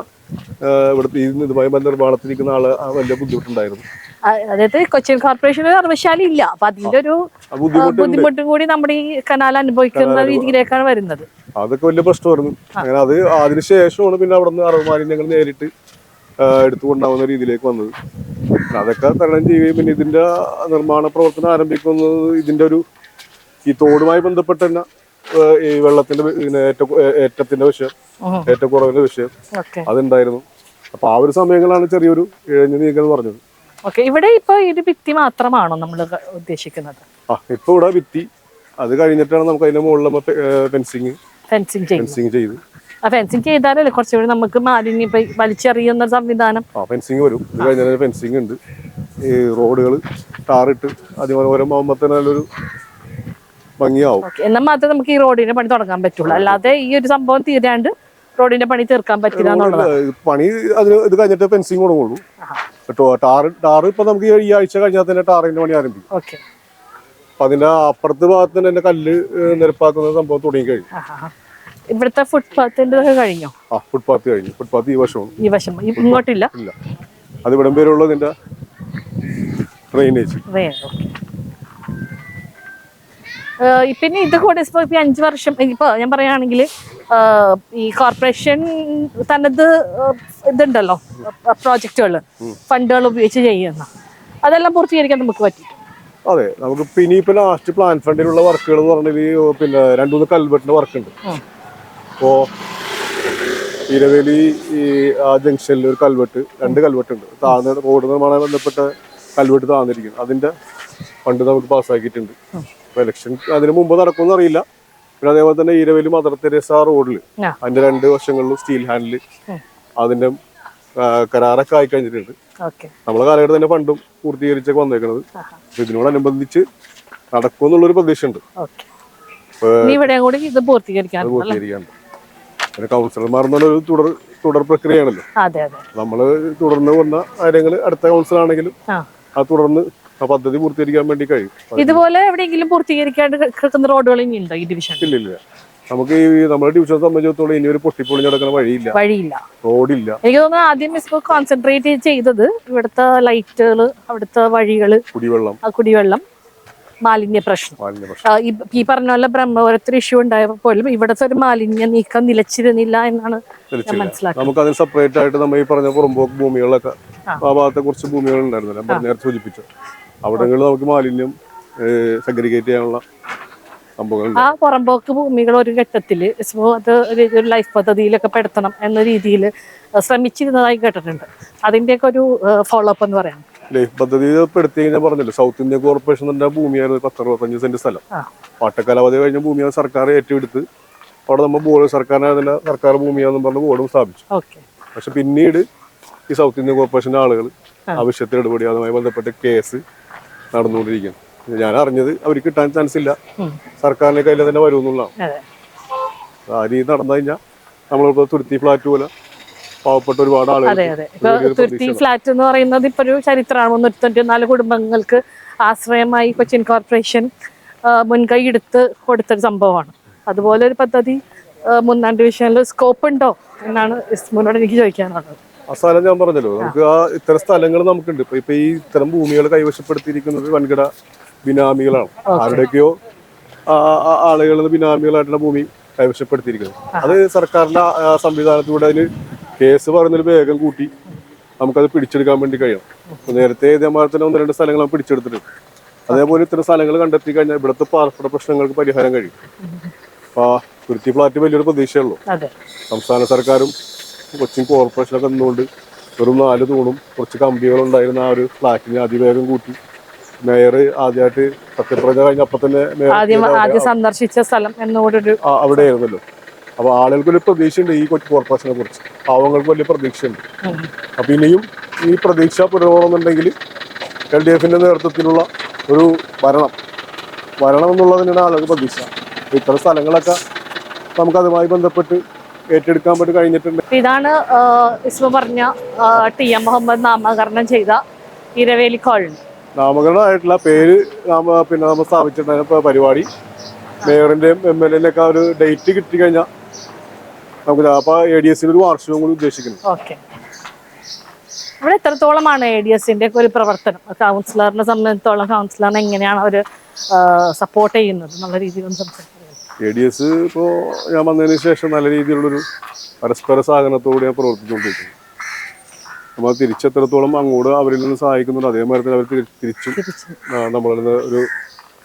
S2: ഇവിടുത്തെ ഇതുമായി നിർമ്മാണത്തിരിക്കുന്ന ആള് വലിയ ബുദ്ധിമുട്ടുണ്ടായിരുന്നു.
S1: അതായത് കൊച്ചിൻ കോർപ്പറേഷൻ അറവുശാല ഇല്ല. അപ്പൊ അതിന്റെ ഒരു ബുദ്ധിമുട്ടും കൂടി നമ്മുടെ ഈ കനാൽ അനുഭവിക്കുന്ന രീതിയിലേക്കാണ് വരുന്നത്.
S2: അതൊക്കെ വലിയ പ്രശ്നമായിരുന്നു. അങ്ങനെ അത് അതിനുശേഷമാണ് പിന്നെ അവിടെ നിന്ന് അറവ് മാലിന്യങ്ങൾ നേരിട്ട് എടുത്തുകൊണ്ടാവുന്ന രീതിയിലേക്ക് വന്നത്. അതൊക്കെ തരണം ചെയ്യുകയും പിന്നെ ഇതിന്റെ നിർമ്മാണ പ്രവർത്തനം ആരംഭിക്കുന്നത് ഇതിന്റെ ഈ തോടുമായി ബന്ധപ്പെട്ട് തന്നെ ഈ വെള്ളത്തിന്റെ ഏറ്റത്തിന്റെ വിഷയം, ഏറ്റക്കുറവിന്റെ വിഷയം അതുണ്ടായിരുന്നു. അപ്പൊ ആ ഒരു സമയങ്ങളാണ് ചെറിയൊരു ഇഴഞ്ഞു നീക്കൽ പറഞ്ഞത്.
S1: ഇവിടെ ഇപ്പൊ ഇത് ഭിത്തി മാത്രമാണോ നമ്മൾ ഉദ്ദേശിക്കുന്നത്?
S2: ഇപ്പൊ ഇവിടെ ഭിത്തി, അത് കഴിഞ്ഞിട്ടാണ് നമുക്ക് അതിന്റെ മുകളിൽ ഫെൻസിങ് ചെയ്ത്
S1: ഫെൻസിങ് ചെയ്താലല്ലേ കുറച്ചുകൂടി നമുക്ക് മാലിന്യം വലിച്ചെറിയുന്ന സംവിധാനം.
S2: ഫെൻസിങ് വരും. ഇത് കഴിഞ്ഞാൽ ഫെൻസിങ് ഉണ്ട്. ഈ റോഡുകൾ ടാറിട്ട് അതിമനോഹരമാകുമ്പോ തന്നെ നല്ലൊരു ഭംഗിയാവും.
S1: എന്നാൽ മാത്രമേ നമുക്ക് ഈ റോഡിന്റെ പണി തുടങ്ങാൻ പറ്റുള്ളൂ. അല്ലാതെ ഈ ഒരു സംഭവം തീരാണ്ട് റോഡിന്റെ പണി തീർക്കാൻ പറ്റില്ല എന്നുള്ളതാണ്.
S2: പണി ഇത് കഴിഞ്ഞിട്ട് ഫെൻസിങ് തുടങ്ങുള്ളൂ. ടാറ് ഇപ്പൊ നമുക്ക് ഈ ആഴ്ച കഴിഞ്ഞാൽ തന്നെ ടാറിന്റെ പണി ആരംഭിക്കും. അപ്പൊ അതിന്റെ അപ്പുറത്തെ ഭാഗത്ത് തന്നെ കല്ല് നിരപ്പാക്കുന്ന സംഭവം തുടങ്ങി കഴിഞ്ഞു.
S1: ഇവിടുത്തെ ഫുട്പാത്തിന്റെ കഴിഞ്ഞോ?
S2: ഫുട്പാത്ത് കഴിഞ്ഞു. ഫുട്പാത്ത് ഈ വശം
S1: ഇങ്ങോട്ടില്ല.
S2: അത് ഇവിടം പേരുള്ള ഇതിന്റെ ഡ്രെയിനേജ്.
S1: പിന്നെ ഇത് കൂടെ ഇപ്പൊ 5 വർഷം ഇപ്പൊ ഞാൻ പറയുകയാണെങ്കിൽ ഈ കോർപ്പറേഷൻ തനത് ഇതുണ്ടല്ലോ പ്രോജക്റ്റുകൾ, ഫണ്ടുകൾ ഉപയോഗിച്ച് ചെയ്യുന്ന അതെല്ലാം പൂർത്തീകരിക്കാൻ നമുക്ക് പറ്റും.
S2: അതെ, നമുക്ക് ഇനിയിപ്പോ ലാസ്റ്റ് പ്ലാൻ ഫണ്ടിലുള്ള വർക്കുകൾ എന്ന് പറഞ്ഞാൽ പിന്നെ 2-3 കൽവെട്ടിന്റെ വർക്ക് ഉണ്ട്. ഇപ്പോ ഇരവേലി ആ ജംഗ്ഷനിൽ ഒരു കൽവെട്ട്, 2 കൽവെട്ടുണ്ട്. താഴ്ന്ന റോഡ് നിർമ്മാണവുമായി ബന്ധപ്പെട്ട കൽവെട്ട് താഴ്ന്നിരിക്കുന്നു. അതിന്റെ ഫണ്ട് നമുക്ക് പാസ്സാക്കിയിട്ടുണ്ട്. ഇലക്ഷൻ അതിന് മുമ്പ് നടക്കുമെന്ന് അറിയില്ല. പിന്നെ അതേപോലെ തന്നെ ഇരവേലി മദർ തെരേസ റോഡില് അതിന്റെ 2 വശങ്ങളിലും സ്റ്റീൽ ഹാൻഡില് അതിന്റെ കരാറൊക്കെ ആയി കഴിഞ്ഞിട്ടുണ്ട്. നമ്മളെ കാലഘട്ടം തന്നെ ഫണ്ടും പൂർത്തീകരിച്ചൊക്കെ വന്നേക്കുന്നത്. ഇതിനോടനുബന്ധിച്ച് നടക്കുമെന്നുള്ളൊരു പ്രതീക്ഷ ഉണ്ട്. പൂർത്തീകരിക്കാണ്ട് പിന്നെ കൗൺസിലർമാർ എന്നുള്ളൊരു തുടർ പ്രക്രിയയാണല്ലോ. നമ്മള് തുടർന്ന് വന്ന കാര്യങ്ങൾ അടുത്ത കൗൺസിലാണെങ്കിലും അത് തുടർന്ന് ആ പദ്ധതി പൂർത്തീകരിക്കാൻ വേണ്ടി കഴിയും.
S1: ഇതുപോലെ എവിടെയെങ്കിലും പൂർത്തീകരിക്കാണ്ട് കിടക്കുന്ന റോഡുകൾ ഇനി ഉണ്ടോ ഈ ഡിവിഷൻ?
S2: ഇല്ല. നമുക്ക് ഈ നമ്മുടെ ഡിവിഷനെ സംബന്ധിച്ചിടത്തോളം ഇനി ഒരു പൊട്ടിപ്പൊളിഞ്ഞ് നടക്കുന്ന വഴിയില്ല, റോഡില്ല.
S1: എനിക്ക് തോന്നുന്നു ആദ്യം ഇപ്പോൾ കോൺസെൻട്രേറ്റ് ചെയ്തത് ഇവിടുത്തെ ലൈറ്റുകള്, അവിടുത്തെ വഴികള്, കുടിവെള്ളം, മാലിന്യ പ്രശ്നം. ഈ പറഞ്ഞ പോലെ ബ്രഹ്മപുരത്തിൽ ഇഷ്യൂ ഉണ്ടായപ്പോൾ പോലും ഇവിടുത്തെ ഒരു മാലിന്യ നീക്കം നിലച്ചിരുന്നില്ല എന്നാണ് മനസ്സിലാക്കുന്നത്.
S2: നമുക്ക് അതിന് സെപ്പറേറ്റ് ആയിട്ട് നമ്മൾ ഈ പറഞ്ഞ പുറമ്പോക്ക് ഭൂമികളൊക്കെ ആ ഭാഗത്തെ കുറച്ച് ഭൂമികൾ ഉണ്ടായിരുന്നല്ലോ, ഞാൻ നേരത്തെ സൂചിപ്പിച്ചു. അവിടങ്ങളിൽ നമുക്ക് മാലിന്യം സെഗ്രിഗേറ്റ് ചെയ്യാനുള്ള സംഭവങ്ങൾ.
S1: ആ പുറമ്പോക്ക് ഭൂമികൾ ഒരു ഘട്ടത്തില് അത് ഒരു ലൈഫ് പദ്ധതിയിലൊക്കെ പെടുത്തണം എന്ന രീതിയിൽ ശ്രമിച്ചിരുന്നതായി കേട്ടിട്ടുണ്ട്. അതിന്റെയൊക്കെ ഒരു ഫോളോ അപ്പ് എന്ന് പറയാം.
S2: ലൈഫ് പദ്ധതി പെടുത്തി ഞാൻ പറഞ്ഞല്ലോ, സൗത്ത് ഇന്ത്യൻ കോർപ്പറേഷന്റെ ഭൂമിയായിരുന്നു 10-65 സെന്റ് സ്ഥലം. പാട്ടക്കാലാവധി കഴിഞ്ഞ ഭൂമിയാണ് സർക്കാർ ഏറ്റെടുത്ത് അവിടെ നമ്മൾ ബോർഡ് സർക്കാർ ഭൂമിയാണെന്ന് പറഞ്ഞ് ബോർഡും സ്ഥാപിച്ചു. പക്ഷെ പിന്നീട് ഈ സൗത്ത് ഇന്ത്യൻ കോർപ്പറേഷന്റെ ആളുകൾ ആവശ്യത്തിൽ ഇടപെടി, അതുമായി ബന്ധപ്പെട്ട് കേസ് നടന്നുകൊണ്ടിരിക്കുന്നു. ഞാൻ അറിഞ്ഞത് അവർക്ക് കിട്ടാൻ ചാൻസ് ഇല്ല, സർക്കാരിന്റെ കയ്യിൽ തന്നെ വരുമെന്നുള്ളതാണ്. ആ രീതി നടന്നു കഴിഞ്ഞാൽ നമ്മളിപ്പോ തുരുത്തി ഫ്ലാറ്റ് പോലെ പാവപ്പെട്ട ഒരുപാട് ആളുകൾ.
S1: തുരുത്തി ഫ്ലാറ്റ് എന്ന് പറയുന്നത് ഇപ്പൊ ഒരു ചരിത്രമാണ്. 394 കുടുംബങ്ങൾക്ക് ആശ്രയമായി കൊച്ചിൻ കോർപ്പറേഷൻ മുൻകൈ എടുത്ത് കൊടുത്തൊരു സംഭവമാണ്. അതുപോലെ ഒരു പദ്ധതി 3-ാം ഡിവിഷനിൽ സ്കോപ്പ് ഉണ്ടോ എന്നാണ് ഇസ്മുനോട് എനിക്ക് ചോദിക്കാനുള്ളത്.
S2: ആ സ്ഥലം ഞാൻ പറഞ്ഞല്ലോ, നമുക്ക് ആ ഇത്തരം സ്ഥലങ്ങൾ നമുക്കുണ്ട്. ഇപ്പൊ ഈ ഇത്തരം ഭൂമികൾ കൈവശപ്പെടുത്തിയിരിക്കുന്നത് വൻകിട ബിനാമികളാണ്. ആരുടെയൊക്കെയോ ആളുകൾ ബിനാമികളായിട്ടുള്ള ഭൂമി കൈവശപ്പെടുത്തിയിരിക്കുന്നത്. അത് സർക്കാരിന്റെ സംവിധാനത്തിലൂടെ അതിന് കേസ് പറയുന്നതിൽ വേഗം കൂട്ടി നമുക്കത് പിടിച്ചെടുക്കാൻ വേണ്ടി കഴിയണം. നേരത്തെ ഇതേമാതിരി തന്നെ 1-2 സ്ഥലങ്ങൾ നമ്മൾ പിടിച്ചെടുത്തിട്ടുണ്ട്. അതേപോലെ ഇത്തരം സ്ഥലങ്ങൾ കണ്ടെത്തി കഴിഞ്ഞാൽ ഇവിടുത്തെ പാർപ്പിട പ്രശ്നങ്ങൾക്ക് പരിഹാരം കഴിയും. അപ്പൊ തുരുത്തി ഫ്ലാറ്റ് വലിയൊരു പ്രതീക്ഷയുള്ളൂ. സംസ്ഥാന സർക്കാരും കൊച്ചിൻ കോർപ്പറേഷനൊക്കെ നിന്നുകൊണ്ട് വെറും 4 തൂണും കുറച്ച് കമ്പികളുണ്ടായിരുന്ന ആ ഒരു ഫ്ലാറ്റിനെ അതിവേഗം കൂട്ടി മേയർ ആദ്യമായിട്ട് സത്യപ്രതിജ്ഞ കഴിഞ്ഞ അപ്പൊ തന്നെ
S1: സന്ദർശിച്ച സ്ഥലം
S2: അവിടെ ആയിരുന്നല്ലോ. അപ്പൊ ആളുകൾക്കൊരു പ്രതീക്ഷയുണ്ട് ഈ കൊച്ചി കോർപ്പറേഷനെ കുറിച്ച്, പാവങ്ങൾക്ക് വലിയ പ്രതീക്ഷയുണ്ട്. അപ്പൊ ഇനിയും ഈ പ്രതീക്ഷ പുലരണമെന്നുണ്ടെങ്കിൽ LDFന്റെ നേതൃത്വത്തിലുള്ള ഒരു ഭരണം എന്നുള്ളതിനാണ് ആളുകൾ പ്രതീക്ഷ. ഇത്തരം സ്ഥലങ്ങളൊക്കെ നമുക്ക് അതുമായി ബന്ധപ്പെട്ട് ഏറ്റെടുക്കാൻ പറ്റി കഴിഞ്ഞിട്ടുണ്ട്.
S1: ഇതാണ് ഇസ്മ പറഞ്ഞ TM മുഹമ്മദ് നാമകരണം ചെയ്ത ഇരവേലി കോളനി.
S2: നാമകരണമായിട്ടുള്ള പേര് പിന്നെ നമ്മൾ സ്ഥാപിച്ചിട്ടുണ്ടായിരുന്ന പരിപാടി മേയറിന്റെയും MLA ഒക്കെ ഒരു ഡേറ്റ് കിട്ടി കഴിഞ്ഞാൽ നമുക്ക് അപ്പൊ ADS ഒരു വാർഷികവും കൂടി ഉദ്ദേശിക്കുന്നു.
S1: ഇവിടെ എത്രത്തോളമാണ് ADSന്റെ ഒരു പ്രവർത്തനം? കൗൺസിലറിനെ സംബന്ധിച്ചിടത്തോളം കൗൺസിലറിനെ എങ്ങനെയാണ് അവർ സപ്പോർട്ട് ചെയ്യുന്നത് എന്നുള്ള രീതിയിൽ സംസാരിക്കുന്നത്?
S2: ADS ഇപ്പോൾ ഞാൻ വന്നതിന് ശേഷം നല്ല രീതിയിലുള്ളൊരു പരസ്പര സഹകരണത്തോടെ പ്രവർത്തിച്ചുകൊണ്ടിരിക്കുന്നു. നമ്മൾ തിരിച്ചെത്രത്തോളം അങ്ങോട്ട് അവരിൽ നിന്ന് സഹായിക്കുന്നുണ്ട്, അതേമാതിരി അവർ തിരിച്ചും നമ്മളിൽ നിന്ന് ഒരു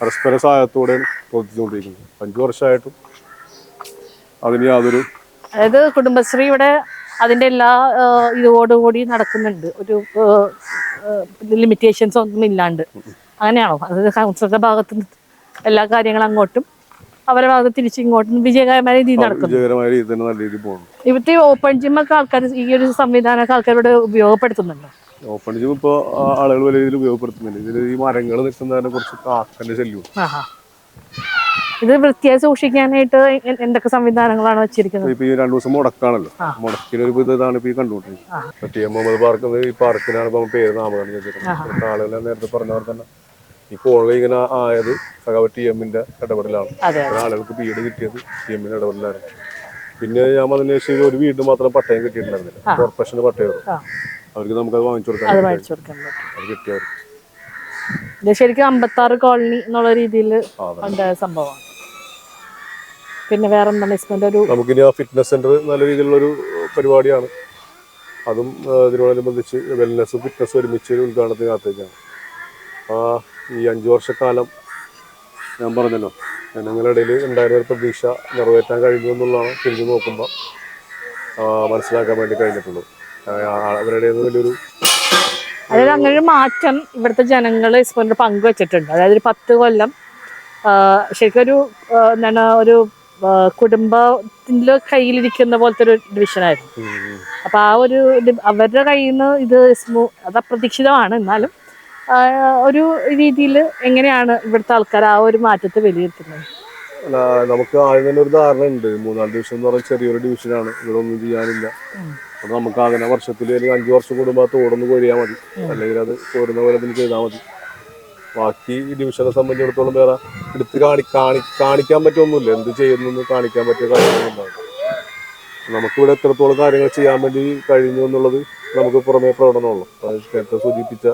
S2: പരസ്പര സഹായത്തോടെ പ്രവർത്തിച്ചുകൊണ്ടിരിക്കുന്നത്. 5 വർഷമായിട്ടും അതിന് യാതൊരു,
S1: അതായത് കുടുംബശ്രീ ഇവിടെ അതിൻ്റെ എല്ലാ ഇതോടുകൂടി നടക്കുന്നുണ്ട്, ഒരു ലിമിറ്റേഷൻസ് ഒന്നും ഇല്ലാണ്ട്. അങ്ങനെയാണോ? അതായത് കൗൺസിലറുടെ ഭാഗത്ത് നിന്ന് എല്ലാ കാര്യങ്ങളും അങ്ങോട്ടും അവരുടെ ഭാഗത്ത് തിരിച്ചിങ്ങോട്ടും വിജയകരമായ രീതിയിൽ നടക്കുന്നു. ഇവിടുത്തെ ഓപ്പൺ ജിമ്മൊക്കെ ആൾക്കാർ ഈ ഒരു സംവിധാനമൊക്കെ ആൾക്കാരോട് ഉപയോഗപ്പെടുത്തുന്നുണ്ടോ?
S2: ഓപ്പൺ ജിം ഇപ്പോൾ ആളുകൾ വലിയ രീതിയിൽ ഉപയോഗപ്പെടുത്തുന്നുണ്ട്. ഇതിൽ ഈ മരങ്ങൾ നിൽക്കുന്നതിനെ കുറിച്ച് കാക്കന്റെ ശല്യം.
S1: ഇത് വൃത്തിയായി സൂക്ഷിക്കാനായിട്ട് എന്തൊക്കെ സംവിധാനങ്ങളാണ് വെച്ചിരിക്കുന്നത്?
S2: ഇപ്പൊ ഈ 2 ദിവസം മുടക്കാണല്ലോ, മുടക്കിനൊരു ഇതാണ് ഇപ്പൊ ഈ കണ്ടുകൊണ്ടിരിക്കുന്നത്. TM മുഹമ്മദ് പാർക്ക് ഈ പാർക്കിനാണ് ഇപ്പൊ പേര് നാമകരണം ചെയ്തിട്ടുള്ളത്. ആളുകൾ നേരത്തെ പറഞ്ഞവർ തന്നെ ഈ കോളനി ഇങ്ങനെ ആയത് TMന്റെ ഇടപെടലാണ്. ആളുകൾക്ക് വീട് കിട്ടിയത് TMന്റെ ഇടപെടലാണ്. പിന്നെ ഞാൻ അതിന് ശേഷം ഒരു വീട് മാത്രം പട്ടയം കിട്ടിയിട്ടുണ്ടായിരുന്നില്ല, കോർപ്പറേഷന്റെ പട്ടയം. അവർക്ക് നമുക്കത് വാങ്ങിച്ചു കൊടുക്കാൻ കിട്ടിയവർ
S1: ശരിക്കും 56 കോളനി എന്നുള്ള രീതിയിൽ ഉണ്ടായ സംഭവമാണ്. പിന്നെ വേറെ എന്താണ് ഒരു
S2: നമുക്കിനി ആ ഫിറ്റ്നസ് സെന്റർ നല്ല രീതിയിലുള്ള ഒരു പരിപാടിയാണ്. അതും ഇതിനോടനുബന്ധിച്ച് വെൽനസ്സും ഫിറ്റ്നസ്സും ഒരുമിച്ച് ഉദ്ഘാടനത്തിന് കാത്തേക്കാണ്. ഈ 5 വർഷക്കാലം ഞാൻ പറഞ്ഞല്ലോ, ജനങ്ങളുടെ ഇടയിൽ ഉണ്ടായിരുന്ന ഒരു പ്രതീക്ഷ നിറവേറ്റാൻ കഴിഞ്ഞു എന്നുള്ളതാണ് തിരിഞ്ഞു നോക്കുമ്പോൾ മനസ്സിലാക്കാൻ വേണ്ടി കഴിഞ്ഞിട്ടുള്ളത്. അവരുടെ വലിയൊരു
S1: അങ്ങനെ ഒരു മാറ്റം ഇവിടുത്തെ ജനങ്ങൾ ഇസ്മോന്റെ പങ്കുവച്ചിട്ടുണ്ട്. അതായത് ഒരു 10 കൊല്ലം ശരിക്കും എന്താണ് ഒരു കുടുംബത്തിന്റെ കയ്യിലിരിക്കുന്ന പോലത്തെ ഒരു ഡിവിഷനായിരുന്നു. അപ്പൊ ആ ഒരു അവരുടെ കയ്യിൽ നിന്ന് ഇത് അത് അപ്രതീക്ഷിതമാണ്. എന്നാലും ഒരു രീതിയിൽ എങ്ങനെയാണ് ഇവിടുത്തെ ആൾക്കാർ ആ ഒരു മാറ്റത്തെ വിലയിരുത്തുന്നത്?
S2: നമുക്ക് ആദ്യം തന്നെ ഒരു ധാരണ ഉണ്ട്. 3-ാം ഡിവിഷൻ എന്ന് പറഞ്ഞാൽ ചെറിയൊരു ഡിവിഷനാണ്, ഇവിടെ ഒന്നും ചെയ്യാനില്ല. അപ്പൊ നമുക്ക് അങ്ങനെ വർഷത്തിൽ 5 വർഷം കൂടുമ്പോൾ തോടൊന്ന് കൊഴിയാൽ മതി, അല്ലെങ്കിൽ അത് കോരുന്ന പോലെ അതിന് ചെയ്താൽ മതി. ബാക്കി ഈ ഡിവിഷനെ സംബന്ധിച്ചിടത്തോളം വേറെ എടുത്ത് കാണിക്കാൻ പറ്റുമൊന്നുമില്ല. എന്ത് ചെയ്യുന്നു കാണിക്കാൻ പറ്റിയ കാര്യങ്ങളൊന്നും നമുക്കിവിടെ എത്രത്തോളം കാര്യങ്ങൾ ചെയ്യാൻ വേണ്ടി കഴിഞ്ഞു എന്നുള്ളത് നമുക്ക് പുറമേ പ്രകടനമുള്ളൂ. നേരത്തെ സൂചിപ്പിച്ച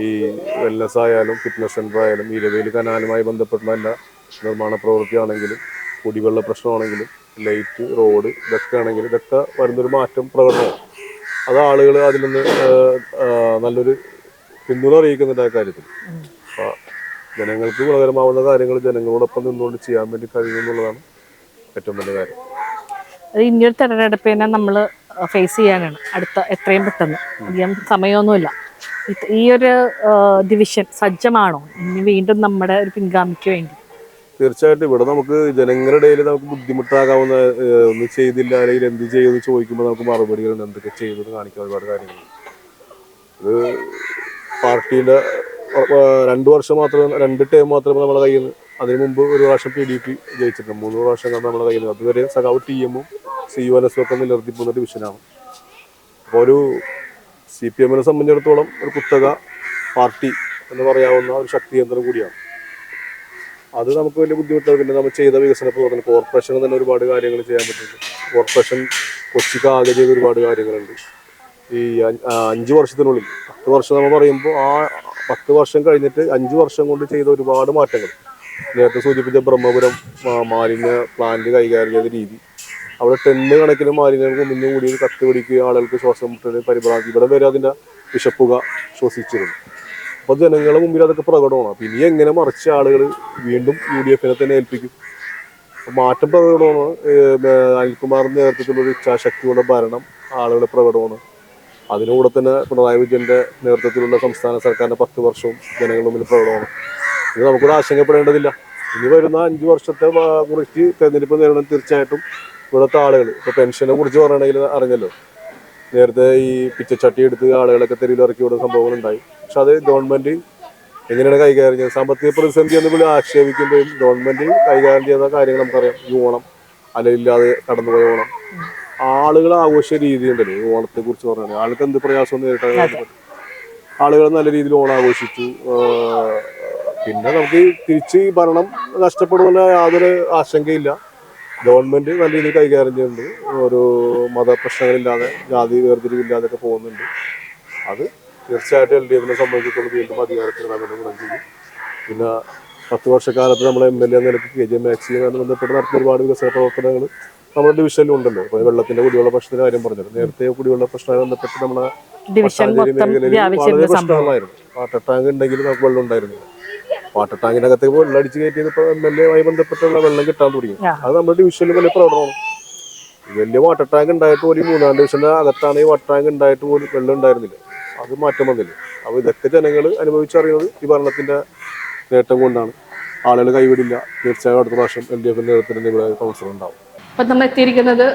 S2: ഈ വെൽനസ് ആയാലും ഫിറ്റ്നസ് സെൻ്റർ ആയാലും ഇരവേലി കനാലുമായി ബന്ധപ്പെട്ടുള്ള എല്ലാ നിർമ്മാണ പ്രവൃത്തിയാണെങ്കിലും കുടിവെള്ള പ്രശ്നമാണെങ്കിലും ലൈറ്റ് റോഡ് ഇതൊക്കെ ആണെങ്കിലും ഇതൊക്കെ വരുന്നൊരു മാറ്റം പ്രകടനമാണ്. അത് ആളുകൾ അതിൽ നിന്ന് നല്ലൊരു പിന്തുണ അറിയിക്കുന്നുണ്ട് ആ കാര്യത്തിൽ. അപ്പോൾ ജനങ്ങൾക്ക് ഗുണകരമാവുന്ന കാര്യങ്ങൾ ജനങ്ങളോടൊപ്പം നിന്നുകൊണ്ട് ചെയ്യാൻ വേണ്ടി കഴിയുമെന്നുള്ളതാണ് ഏറ്റവും വലിയ കാര്യം.
S1: ഇനിയൊരു തെരഞ്ഞെടുപ്പിനെ നമ്മൾ ഫേസ് ചെയ്യാനാണ് അടുത്ത എത്രയും പെട്ടെന്ന്. അധികം സമയമൊന്നുമില്ല. ഈ ഒരു ഡിവിഷൻ സജ്ജമാണോ ഇനി വീണ്ടും നമ്മുടെ ഒരു പിൻഗാമിക്ക് വേണ്ടി?
S2: തീർച്ചയായിട്ടും ഇവിടെ നമുക്ക് ജനങ്ങളുടെ ഇടയിൽ നമുക്ക് ബുദ്ധിമുട്ടാകാവുന്ന ഒന്നും ചെയ്തില്ല അല്ലെങ്കിൽ എന്ത് ചെയ്യുമെന്ന് ചോദിക്കുമ്പോൾ നമുക്ക് മറുപടികളുണ്ട്. എന്തൊക്കെ ചെയ്തെന്ന് കാണിക്കാൻ ഒരുപാട് കാര്യങ്ങൾ. ഇത് പാർട്ടിയുടെ 2 വർഷം മാത്രമേ 2 ടേം മാത്രമേ നമ്മുടെ കയ്യിൽ നിന്ന്, അതിന് മുമ്പ് ഒരു പ്രാവശ്യം PDP ജയിച്ചിട്ടുണ്ട്. 3 പ്രാവശ്യം കണ്ട് നമ്മുടെ കയ്യിൽ നിന്ന്. അതുവരെ സഖാവ് TM ഉം CUNS ഒക്കെ നിലനിർത്തിപ്പോകുന്ന ഡിവിഷനാണ്. അപ്പോൾ ഒരു CPM-നെ സംബന്ധിച്ചിടത്തോളം ഒരു കുത്തക പാർട്ടി എന്ന് പറയാവുന്ന ഒരു ശക്തി കേന്ദ്രം കൂടിയാണ്. അത് നമുക്ക് വലിയ ബുദ്ധിമുട്ടാണ്. പിന്നെ നമ്മൾ ചെയ്ത വികസന പ്രവർത്തനം കോർപ്പറേഷന് തന്നെ ഒരുപാട് കാര്യങ്ങൾ ചെയ്യാൻ പറ്റുന്നുണ്ട്. കോർപ്പറേഷൻ കൊച്ചിക്ക് ആകെ ചെയ്ത ഒരുപാട് കാര്യങ്ങളുണ്ട്. ഈ 5 വർഷത്തിനുള്ളിൽ 10 വർഷം നമ്മൾ പറയുമ്പോൾ ആ 10 വർഷം കഴിഞ്ഞിട്ട് 5 വർഷം കൊണ്ട് ചെയ്ത ഒരുപാട് മാറ്റങ്ങൾ. നേരത്തെ സൂചിപ്പിച്ച ബ്രഹ്മപുരം മാലിന്യ പ്ലാന്റ് കൈകാര്യം ചെയ്ത രീതി, അവിടെ 10 കണക്കിന് മാലിന്യങ്ങൾ കുമിഞ്ഞു കൂടി കത്തി പിടിക്കുകയും ആളുകൾക്ക് ശ്വാസം മുട്ടൽ പരിഭ്രാന്തി, ഇവിടെ വരെ അതിൻ്റെ വിഷപ്പുക ശ്വസിച്ചിരുന്നു. അപ്പോൾ ജനങ്ങളുടെ മുമ്പിൽ അതൊക്കെ പ്രകടമാണ്. അപ്പം ഇനി എങ്ങനെ മറിച്ച് ആളുകൾ വീണ്ടും UDF-നെ തന്നെ ഏൽപ്പിക്കും? മാറ്റം പ്രകടമാണ്. അനിൽകുമാറിൻ്റെ നേതൃത്വത്തിലുള്ള ഇച്ഛാശക്തിയുടെ ഭരണം ആളുകളെ പ്രകടമാണ്. അതിനുകൂടെ തന്നെ പിണറായി വിജയൻ്റെ നേതൃത്വത്തിലുള്ള സംസ്ഥാന സർക്കാരിൻ്റെ 10 വർഷവും ജനങ്ങളുടെ മുമ്പിൽ പ്രകടമാണ്. ഇത് നമുക്കൊരു ആശങ്കപ്പെടേണ്ടതില്ല. ഇനി വരുന്ന 5 വർഷത്തെ കുറിച്ച് തെരഞ്ഞെടുപ്പ് നേരിടാൻ തീർച്ചയായിട്ടും ഇവിടുത്തെ ആളുകൾ, ഇപ്പോൾ പെൻഷനെ കുറിച്ച് പറയുകയാണെങ്കിൽ അറിഞ്ഞല്ലോ, നേരത്തെ ഈ പിച്ചച്ചട്ടി എടുത്ത് ആളുകളൊക്കെ തെരുവിലിറക്കി വിടുന്ന സംഭവങ്ങളുണ്ടായി. പക്ഷെ അത് ഗവൺമെൻറ് എങ്ങനെയാണ് കൈകാര്യം ചെയ്യുന്നത്? സാമ്പത്തിക പ്രതിസന്ധി എന്ന് ആക്ഷേപിക്കുമ്പോഴും ഗവൺമെൻറ് കൈകാര്യം ചെയ്യുന്ന കാര്യങ്ങൾ നമുക്കറിയാം. ഈ ഓണം അലയില്ലാതെ കടന്നുപോയ ഓണം, ആളുകൾ ആഘോഷ രീതി ഉണ്ടല്ലോ. ഈ ഓണത്തെ കുറിച്ച് പറഞ്ഞാൽ ആൾക്ക് എന്ത് പ്രയാസം നേരിട്ടാൽ ആളുകൾ നല്ല രീതിയിൽ ഓണം ആഘോഷിച്ചു. പിന്നെ നമുക്ക് തിരിച്ച് ഭരണം നഷ്ടപ്പെടുന്ന യാതൊരു ആശങ്കയില്ല. ഗവൺമെൻറ് നല്ല രീതിയിൽ കൈകാര്യം ചെയ്യുന്നുണ്ട്. ഒരു മതപ്രശ്നങ്ങളില്ലാതെ ജാതി വേർതിരിവില്ലാതൊക്കെ പോകുന്നുണ്ട്. അത് തീർച്ചയായിട്ടും LDF-നെ സംബന്ധിച്ചിടത്തോളം വീണ്ടും അധികാരത്തിൽ വരാൻ ഗുണം ചെയ്യും. പിന്നെ 10 വർഷക്കാലത്ത് നമ്മളെ MLA നിലയ്ക്ക് KJ മാക്സിയുമായി ബന്ധപ്പെട്ട് നടത്തുന്ന ഒരുപാട് വികസന പ്രവർത്തനങ്ങൾ നമ്മുടെ ഡിവിഷനിലും ഉണ്ടല്ലോ. ഇപ്പോൾ വെള്ളത്തിന്റെ കുടിവെള്ള പ്രശ്നത്തിന്റെ കാര്യം പറഞ്ഞത്, നേരത്തെ കുടിവെള്ള പ്രശ്നവുമായി ബന്ധപ്പെട്ട് നമ്മുടെ മേഖലയിൽ വളരെ പ്രശ്നങ്ങളായിരുന്നു. വാട്ടർ ടാങ്ക് ഉണ്ടെങ്കിൽ നമുക്ക് വെള്ളം ഉണ്ടായിരുന്നില്ല. വാട്ടർ ടാങ്കിനകത്തേക്ക് വെള്ളം അടിച്ച് കയറ്റിയത് ഇപ്പോൾ MLA-യുമായി ബന്ധപ്പെട്ടുള്ള വെള്ളം കിട്ടാൻ തുടങ്ങി. അത് നമ്മുടെ ഡിവിഷനിൽ വലിയ പ്രകടനമാണ്. വലിയ വാട്ടർ ടാങ്ക് ഉണ്ടായിട്ട് പോലും 3-ാം ഡിവിഷന്റെ അകത്താണ് ഈ വാട്ടർ ടാങ്ക് ഉണ്ടായിട്ട് പോലും വെള്ളം ഉണ്ടായിരുന്നില്ല. അത് മാറ്റം വന്നില്ല. അപ്പോൾ ഇതൊക്കെ ജനങ്ങൾ അനുഭവിച്ചറിയുന്നത് ഈ ഭരണത്തിന്റെ നേട്ടം കൊണ്ടാണ്. ആളുകൾ കൈവിടില്ല. തീർച്ചയായും അടുത്ത പ്രാവശ്യം LDF-ന്റെ നേതൃത്വത്തിൽ കൗൺസിലർ ഉണ്ടാവും.
S1: അപ്പം നമ്മൾ എത്തിയിരിക്കുന്നത്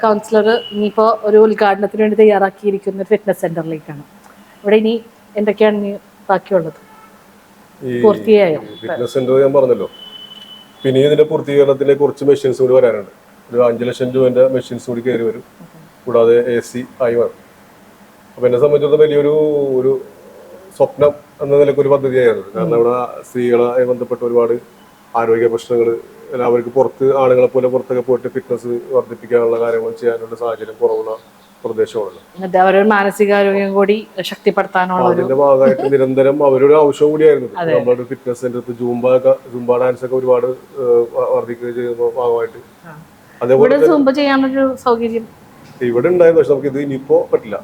S1: കൗൺസിലർ ഇനിയിപ്പോൾ ഒരു ഉദ്ഘാടനത്തിന് വേണ്ടി തയ്യാറാക്കിയിരിക്കുന്ന ഫിറ്റ്നസ് സെന്ററിലേക്കാണ്. ഇവിടെ ഇനി എന്തൊക്കെയാണ് ഇനി ബാക്കിയുള്ളത്? പൂർത്തിയായോ
S2: ഫിറ്റ്നസ് സെന്റർ? ഞാൻ പറഞ്ഞല്ലോ, പിന്നെ ഇതിന്റെ പൂർത്തീകരണത്തിലേക്ക് കുറച്ച് മെഷീൻസ് കൂടി വരാനുണ്ട്. ഒരു 5 ലക്ഷം രൂപന്റെ മെഷീൻസ് കൂടി കയറി വരും. കൂടാതെ AC ആയി വരും. അപ്പൊ എന്നെ സംബന്ധിച്ചിടത്തോളം വലിയൊരു സ്വപ്നം എന്ന നിലയ്ക്ക് ഒരു പദ്ധതിയായിരുന്നു. കാരണം ഇവിടെ സ്ത്രീകളെ ബന്ധപ്പെട്ട് ഒരുപാട് ആരോഗ്യ പ്രശ്നങ്ങൾ, അവർക്ക് പുറത്ത് ആളുകളെ പോലെ പുറത്തൊക്കെ പോയിട്ട് ഫിറ്റ്നസ് വർദ്ധിപ്പിക്കാനുള്ള കാര്യങ്ങൾ ചെയ്യാനുള്ള സാഹചര്യം കുറവുള്ള പ്രദേശമാണല്ലോ.
S1: അവരുടെ മാനസികാരോഗ്യം കൂടി ശക്തിപ്പെടുത്താനുള്ള
S2: അതിന്റെ ഭാഗമായിട്ട് നിരന്തരം അവരുടെ ആവശ്യം കൂടിയായിരുന്നു. നമ്മുടെ ഫിറ്റ്നസ് സെന്റർ ജൂംബ ഡാൻസ് ഒക്കെ ഒരുപാട് വർദ്ധിക്കുകയും ചെയ്യുന്ന ഭാഗമായിട്ട് അതേപോലെ
S1: ചെയ്യാനൊരു സൗകര്യം
S2: ഇവിടെ ഉണ്ടായിരുന്നു. പക്ഷെ നമുക്ക് ഇത് ഇനിയിപ്പോ പറ്റില്ല.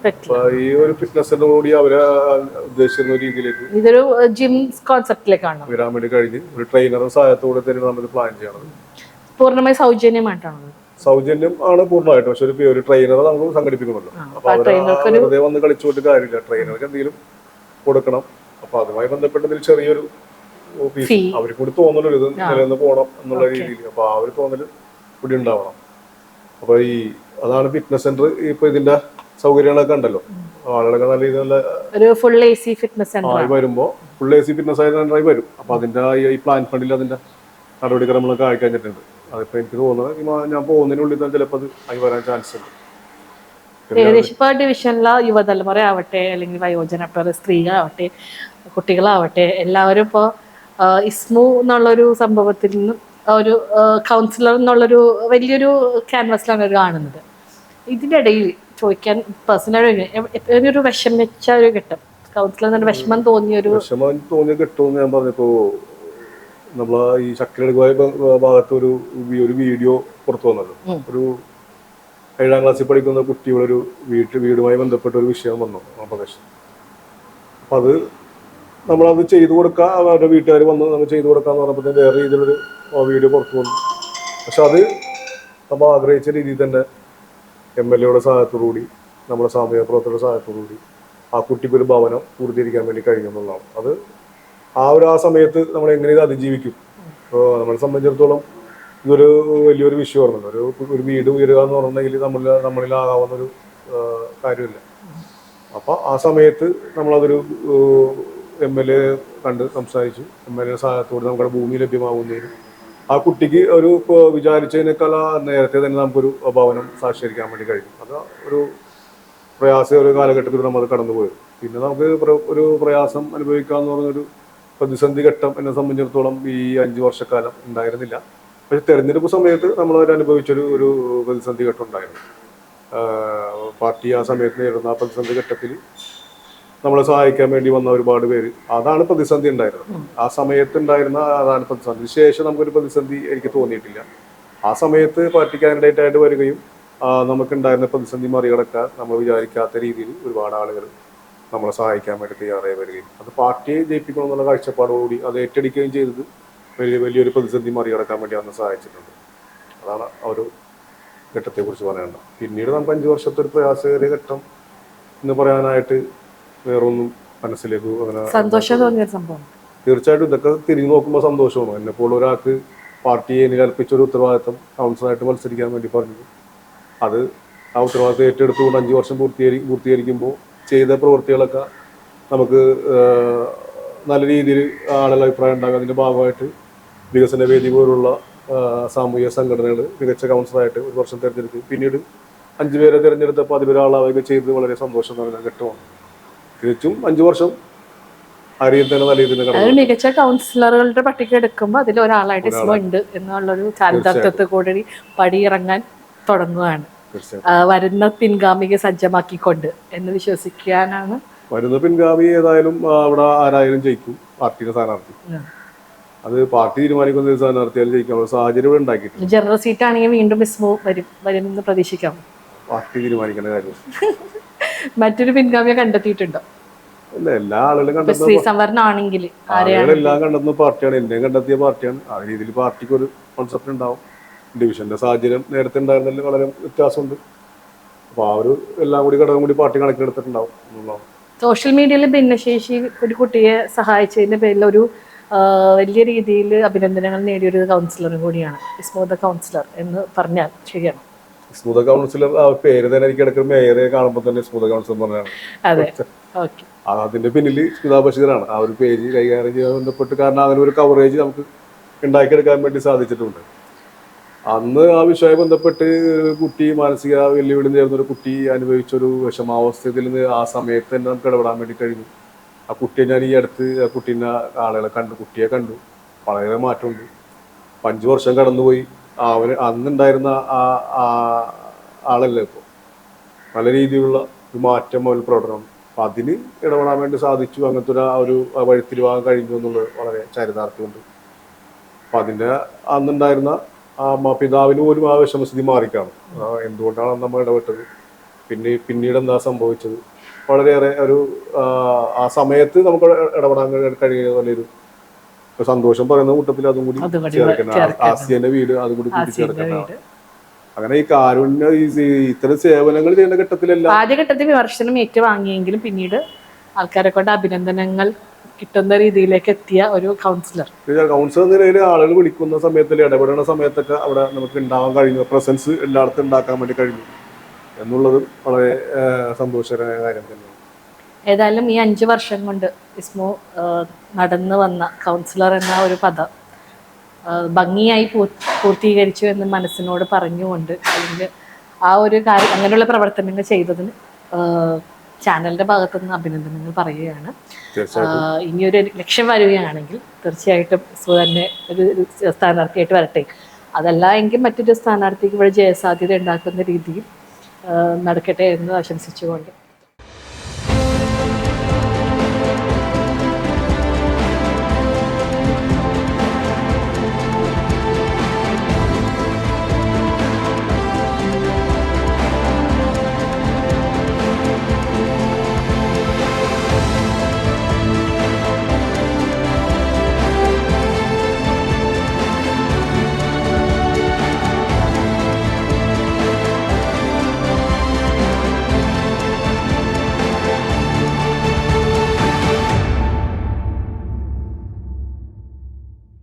S2: ഈ ഒരു ഫിറ്റ്നസ് സെന്റർ കൂടി അവരെ ഉദ്ദേശിക്കുന്ന രീതിയിലേക്ക്
S1: ഇതൊരു ജിം കോൺസെപ്റ്റിലേക്കാണ്
S2: വരാൻ വേണ്ടി കഴിഞ്ഞ് ഒരു ട്രെയിനറുടെ സഹായത്തോടെ തന്നെ നമ്മൾ പ്ലാൻ ചെയ്യണം. പൂർണ്ണമായി
S1: സൗജന്യമായിട്ടാണ്.
S2: സൗജന്യം ആണ് പൂർണ്ണമായിട്ട്. പക്ഷെ ഒരു ട്രെയിനറെ നമുക്ക് സംഘടിപ്പിക്കണമല്ലോ. അപ്പൊ വെറുതെ വന്ന് കളിച്ചോട്ട് കാര്യമില്ല. ട്രെയിനർക്ക് എന്തെങ്കിലും കൊടുക്കണം. അപ്പൊ അതുമായി ബന്ധപ്പെട്ടതിൽ ചെറിയൊരു ഫീസ് അവർക്ക് കൂടി തോന്നലും ഇത് നിലനിന്ന് പോകണം എന്നുള്ള രീതിയിൽ. അപ്പൊ ആ ഒരു തോന്നൽ കൂടി ഉണ്ടാവണം. അപ്പൊ അതാണ് ഫിറ്റ്നസ് സെന്റർ. ഇപ്പൊ ഇതിന്റെ സൗകര്യങ്ങളൊക്കെ ഉണ്ടല്ലോ. ആളുകളൊക്കെ നല്ല രീതിയിലുള്ള
S1: ഫുൾ AC ഫിറ്റ്നസ് സെന്റർ
S2: വരുമ്പോ ഫുൾ AC ഫിറ്റ്നസ് സെന്ററായി വരും. അപ്പൊ അതിന്റെ ഈ പ്ലാൻ ഫണ്ടിൽ അതിന്റെ നടപടിക്രമങ്ങളൊക്കെ ആയി കഴിഞ്ഞിട്ടുണ്ട്. അതിപ്പോ എനിക്ക് തോന്നുന്നത് ഞാൻ പോകുന്നതിനുള്ളിൽ തന്നെ ചിലപ്പോൾ അത് ആയി വരാൻ ചാൻസ് ഉണ്ട്.
S1: ഏകദേശം ഇപ്പൊ ഡിവിഷനിലെ യുവതലമുറ ആവട്ടെ, അല്ലെങ്കിൽ വയോജന സ്ത്രീകളാവട്ടെ, കുട്ടികളാവട്ടെ, എല്ലാവരും ഇപ്പോൾ ഇസ്മു എന്നുള്ളൊരു സംഭവത്തിൽ നിന്ന് ഒരു കൗൺസിലർ എന്നുള്ളൊരു വലിയൊരു ക്യാൻവാസിലാണ് അവർ കാണുന്നത്. ഇതിൻ്റെ ഇടയിൽ ചോദിക്കാൻ പേഴ്സണലായിട്ട് ഒരു വിഷമിച്ച ഒരു ഘട്ടം, കൗൺസിലർ എന്ന വിഷമം തോന്നിയൊരു
S2: ഘട്ടം ഞാൻ പറഞ്ഞപ്പോ നമ്മളെ ഈ ശക്തിയുടെ ഭാഗത്ത് ഒരു വീഡിയോ പുറത്തു വന്നല്ലോ. ഒരു 7ാം ക്ലാസ്സിൽ പഠിക്കുന്ന കുട്ടികളൊരു വീടുമായി ബന്ധപ്പെട്ട ഒരു വിഷയം വന്നു പ്രദേശം. അപ്പൊ അത് നമ്മളത് ചെയ്തു കൊടുക്കാം, അവരുടെ വീട്ടുകാർ വന്ന് നമ്മൾ ചെയ്തു കൊടുക്കാന്ന് പറഞ്ഞപ്പോൾ വേറെ രീതിയിലൊരു വീഡിയോ പുറത്തു വന്നു. പക്ഷെ അത് നമ്മൾ ആഗ്രഹിച്ച രീതിയിൽ തന്നെ MLA സഹായത്തോടുകൂടി, നമ്മുടെ സാമൂഹ്യ പ്രവർത്തകരുടെ സഹായത്തോടുകൂടി ആ കുട്ടിക്ക് ഒരു ഭവനം പൂർത്തീകരിക്കാൻ വേണ്ടി കഴിയുമെന്നുള്ളതാണ്. അത് ആ സമയത്ത് നമ്മൾ എങ്ങനെ ഇത് അതിജീവിക്കും? ഇപ്പോൾ നമ്മളെ സംബന്ധിച്ചിടത്തോളം ഇതൊരു വലിയൊരു വിഷയമാണല്ലോ. ഒരു വീട് ഉയരുക എന്ന് പറഞ്ഞെങ്കിൽ നമ്മളിലാകാവുന്നൊരു കാര്യമില്ല. അപ്പൊ ആ സമയത്ത് നമ്മളതൊരു MLA കണ്ട് സംസാരിച്ചു. MLA സഹായത്തോടെ നമ്മുടെ ഭൂമി ലഭ്യമാകുന്നതിന് ആ കുട്ടിക്ക് ഒരു വിചാരിച്ചതിനേക്കാൾ നേരത്തെ തന്നെ നമുക്കൊരു ഭവനം സാക്ഷീകരിക്കാൻ വേണ്ടി കഴിയും. അത് ഒരു ഒരു കാലഘട്ടത്തിൽ നമ്മൾ കടന്നുപോയത്. പിന്നെ നമുക്ക് ഒരു പ്രയാസം അനുഭവിക്കാന്ന് പറഞ്ഞൊരു പ്രതിസന്ധി ഘട്ടം എന്നെ സംബന്ധിച്ചിടത്തോളം ഈ 5 വർഷക്കാലം ഉണ്ടായിരുന്നില്ല. പക്ഷെ തെരഞ്ഞെടുപ്പ് സമയത്ത് നമ്മൾ അനുഭവിച്ചൊരു പ്രതിസന്ധി ഘട്ടം ഉണ്ടായിരുന്നു. പാർട്ടി ആ സമയത്ത് നേരിടുന്ന ആ പ്രതിസന്ധി ഘട്ടത്തിൽ നമ്മളെ സഹായിക്കാൻ വേണ്ടി വന്ന ഒരുപാട് പേര്, അതാണ് പ്രതിസന്ധി ഉണ്ടായിരുന്നത്. ആ സമയത്ത് ഉണ്ടായിരുന്ന അതാണ് പ്രതിസന്ധി. ശേഷം നമുക്കൊരു പ്രതിസന്ധി എനിക്ക് തോന്നിയിട്ടില്ല. ആ സമയത്ത് പാർട്ടി കാൻഡിഡേറ്റ് ആയിട്ട് വരികയും നമുക്കുണ്ടായിരുന്ന പ്രതിസന്ധി മറികടക്കാൻ നമ്മൾ വിചാരിക്കാത്ത രീതിയിൽ ഒരുപാട് ആളുകൾ നമ്മളെ സഹായിക്കാൻ വേണ്ടി തയ്യാറായി വരികയും അത് പാർട്ടിയെ ജയിപ്പിക്കണമെന്നുള്ള കാഴ്ചപ്പാടോടുകൂടി അത് ഏറ്റെടുക്കുകയും ചെയ്തത് വലിയൊരു പ്രതിസന്ധി മറികടക്കാൻ വേണ്ടി അന്ന് സഹായിച്ചിട്ടുണ്ട്. അതാണ് ആ ഒരു ഘട്ടത്തെക്കുറിച്ച് പറയേണ്ടത്. പിന്നീട് നമുക്ക് 5 വർഷത്തെ ഒരു പ്രയാസകര ഘട്ടം എന്ന് പറയാനായിട്ട് വേറൊന്നും മനസ്സിലേക്ക് അങ്ങനെ
S1: സന്തോഷം തോന്നിയ സംഭവം.
S2: തീർച്ചയായിട്ടും ഇതൊക്കെ തിരിഞ്ഞു നോക്കുമ്പോൾ സന്തോഷമാണ്. എന്നെപ്പോൾ ഒരാൾക്ക് പാർട്ടിയെ എനിക്ക് കൽപ്പിച്ചൊരു ഉത്തരവാദിത്തം കൗൺസിലറായിട്ട് മത്സരിക്കാൻ വേണ്ടി പറഞ്ഞു. അത് ആ ഉത്തരവാദിത്തം ഏറ്റെടുത്തുകൊണ്ട് 5 വർഷം പൂർത്തീകരിക്കുമ്പോൾ ചെയ്ത പ്രവൃത്തികളൊക്കെ നമുക്ക് നല്ല രീതിയിൽ ആളുകളുടെ അഭിപ്രായം ഉണ്ടാകും. അതിൻ്റെ ഭാഗമായിട്ട് വികസന വേദി പോലുള്ള സാമൂഹിക സംഘടനകൾ മികച്ച കൗൺസിലറായിട്ട് 1 വർഷം തിരഞ്ഞെടുത്തു. പിന്നീട് 5 പേരെ തിരഞ്ഞെടുത്തപ്പോൾ 11 ആളാവുകയൊക്കെ ചെയ്തത് വളരെ സന്തോഷം നൽകുന്ന ഘട്ടമാണ്. തികച്ചും 5 വർഷം
S1: മികച്ച കൗൺസിലറുകളുടെ പട്ടിക എടുക്കുമ്പോൾ അതിൽ ഒരാളായിട്ട് ഇസ്മോ ഉണ്ട് എന്നുള്ളൊരു ചാരിതാർത്ഥ്യത്തെ കൂടി പടിയിറങ്ങാൻ തുടങ്ങുകയാണ്. വരുന്ന പിൻഗാമിയെ സജ്ജമാക്കിക്കൊണ്ട് എന്ന് വിശ്വസിക്കാനാണ്.
S2: വരുന്ന പിൻഗാമി ഏതായാലും അവിടെ ആരായാലും ജയിക്കും. പാർട്ടിയുടെ സ്ഥാനാർത്ഥി അത് പാർട്ടി തീരുമാനിക്കുന്ന സ്ഥാനാർത്ഥിയാലും ജയിക്കാനുള്ള സാഹചര്യം ഇവിടെ ഉണ്ടാക്കിയിട്ടുണ്ട്.
S1: ജനറൽ സീറ്റ് ആണെങ്കിൽ വീണ്ടും ഇസ്മോ വരുമെന്ന് പ്രതീക്ഷിക്കാം.
S2: പാർട്ടി തീരുമാനിക്കേണ്ട കാര്യം.
S1: മറ്റൊരു പിൻഗാമിയെ കണ്ടെത്തിയിട്ടുണ്ടോ?
S2: ഇല്ല, എല്ലാ ആളുകളും എല്ലാം കണ്ടെത്തുന്ന പാർട്ടിയാണ്. എന്നെ കണ്ടെത്തിയ പാർട്ടിയാണ്. ആ രീതിയിൽ പാർട്ടിക്ക് ഒരു കോൺസെപ്റ്റ് ഉണ്ടാവും. ഡിവിഷന്റെ സാഹചര്യം നേരത്തെ ഉണ്ടായിരുന്നതിൽ വളരെ വ്യത്യാസമുണ്ട്. അപ്പൊ ആ ഒരു എല്ലാം കൂടി ഘടകം കൂടി പാർട്ടി കണക്കിലെടുത്തിട്ടുണ്ടാവും.
S1: സോഷ്യൽ മീഡിയയിൽ ഭിന്നശേഷി ഒരു കുട്ടിയെ സഹായിച്ചതിന്റെ പേരിൽ ഒരു വലിയ രീതിയിൽ അഭിനന്ദനങ്ങൾ നേടിയൊരു കൗൺസിലറും കൂടിയാണ് ഇസ്മോ ദ കൗൺസിലർ എന്ന് പറഞ്ഞാൽ ശരിയാണ്.
S2: ഇസ്മോ ദ കൗൺസിലർ ആ പേര് തന്നെ എനിക്ക് ഇടയ്ക്ക് മേയറെ കാണുമ്പോൾ തന്നെ ഇസ്മോ ദ കൗൺസിലർ പറഞ്ഞാണ്.
S1: അതെ, ഓക്കെ.
S2: അതിന്റെ പിന്നിൽ സ്മിതാ ബഷീറാണ് ആ ഒരു പേജ് കൈകാര്യം ചെയ്യാൻ ബന്ധപ്പെട്ട്. കാരണം അതിനൊരു കവറേജ് നമുക്ക് ഉണ്ടാക്കിയെടുക്കാൻ വേണ്ടി സാധിച്ചിട്ടുണ്ട്. അന്ന് ആ വിഷയമായി ബന്ധപ്പെട്ട് കുട്ടി മാനസിക വെല്ലുവിളി നേരിടുന്നൊരു കുട്ടി അനുഭവിച്ചൊരു വിഷമാവസ്ഥയിൽ നിന്ന് ആ സമയത്ത് തന്നെ നമുക്ക് ഇടപെടാൻ വേണ്ടി കഴിഞ്ഞു. ആ കുട്ടിയെ ഞാൻ ഈ അടുത്ത് ആ കുട്ടീനെ ആളുകളെ കണ്ടു, കുട്ടിയെ കണ്ടു. വളരെ മാറ്റമുണ്ട്. 5 വർഷം കടന്നുപോയി. അന്നുണ്ടായിരുന്ന ആളല്ലേ ഇപ്പോൾ നല്ല രീതിയിലുള്ള ഒരു മാറ്റം ഒരു പ്രകടനം. അപ്പം അതിന് ഇടപെടാൻ വേണ്ടി സാധിച്ചു. അങ്ങനത്തെ ഒരു വഴിത്തിരിവാകാൻ കഴിഞ്ഞു എന്നുള്ളത് വളരെ ചരിതാർത്ഥ്യമുണ്ട്. അപ്പം അതിൻ്റെ അന്നുണ്ടായിരുന്ന പിതാവിന് പോലും ആ വിഷമസ്ഥിതി മാറിക്കാണും. എന്തുകൊണ്ടാണ് നമ്മൾ ഇടപെട്ടത്, പിന്നീട് എന്താ സംഭവിച്ചത്, വളരെയേറെ ആ സമയത്ത് നമുക്ക് ഇടപെടാൻ കഴിയുന്ന വലിയൊരു സന്തോഷം പറയുന്ന കൂട്ടത്തിൽ അതും കൂടി ചേർക്കണം. ആസിയന്റെ വീട് അതും കൂടി കൂട്ടിച്ചേർക്കണം. അങ്ങനെ ഈ കാരുണ്യ ഇത്തരം സേവനങ്ങൾ ചെയ്യുന്ന ഘട്ടത്തിലെല്ലാം
S1: ആദ്യഘട്ടത്തിൽ വിമർശനം ഏറ്റുവാങ്ങിയെങ്കിലും പിന്നീട് ആൾക്കാരെ കൊണ്ട് അഭിനന്ദനങ്ങൾ കിട്ടുന്ന രീതിയിലേക്ക് എത്തിയ ഒരു കൗൺസിലർ
S2: നിലയിൽ ആളുകൾ വിളിക്കുന്ന സമയത്തിൽ ഇടപെടുന്ന സമയത്തൊക്കെ അവിടെ നമുക്ക് ഉണ്ടാവാൻ കഴിഞ്ഞു. പ്രസൻസ് എല്ലായിടത്തും ഉണ്ടാക്കാൻ വേണ്ടി കഴിഞ്ഞു എന്നുള്ളത് വളരെ സന്തോഷകരമായ കാര്യം തന്നെയാണ്.
S1: ഏതായാലും ഈ 5 വർഷം കൊണ്ട് ഇസ്മോ നടന്നു വന്ന കൗൺസിലർ എന്ന ഒരു പദം ഭംഗിയായി പൂർത്തീകരിച്ചു എന്ന് മനസ്സിനോട് പറഞ്ഞുകൊണ്ട് അല്ലെങ്കിൽ ആ ഒരു കാര്യം അങ്ങനെയുള്ള പ്രവർത്തനങ്ങൾ ചെയ്തതിന് ചാനലിന്റെ ഭാഗത്തു നിന്ന് അഭിനന്ദനങ്ങൾ പറയുകയാണ്. ഇനിയൊരു ലക്ഷ്യം വരികയാണെങ്കിൽ തീർച്ചയായിട്ടും തന്നെ ഒരു സ്ഥാനാർത്ഥിയായിട്ട് വരട്ടെ. അതല്ല എങ്കിൽ മറ്റൊരു സ്ഥാനാർത്ഥിക്ക് ഇവിടെ ജയസാധ്യത ഉണ്ടാക്കുന്ന രീതിയിൽ നടക്കട്ടെ എന്ന് ആശംസിച്ചുകൊണ്ട്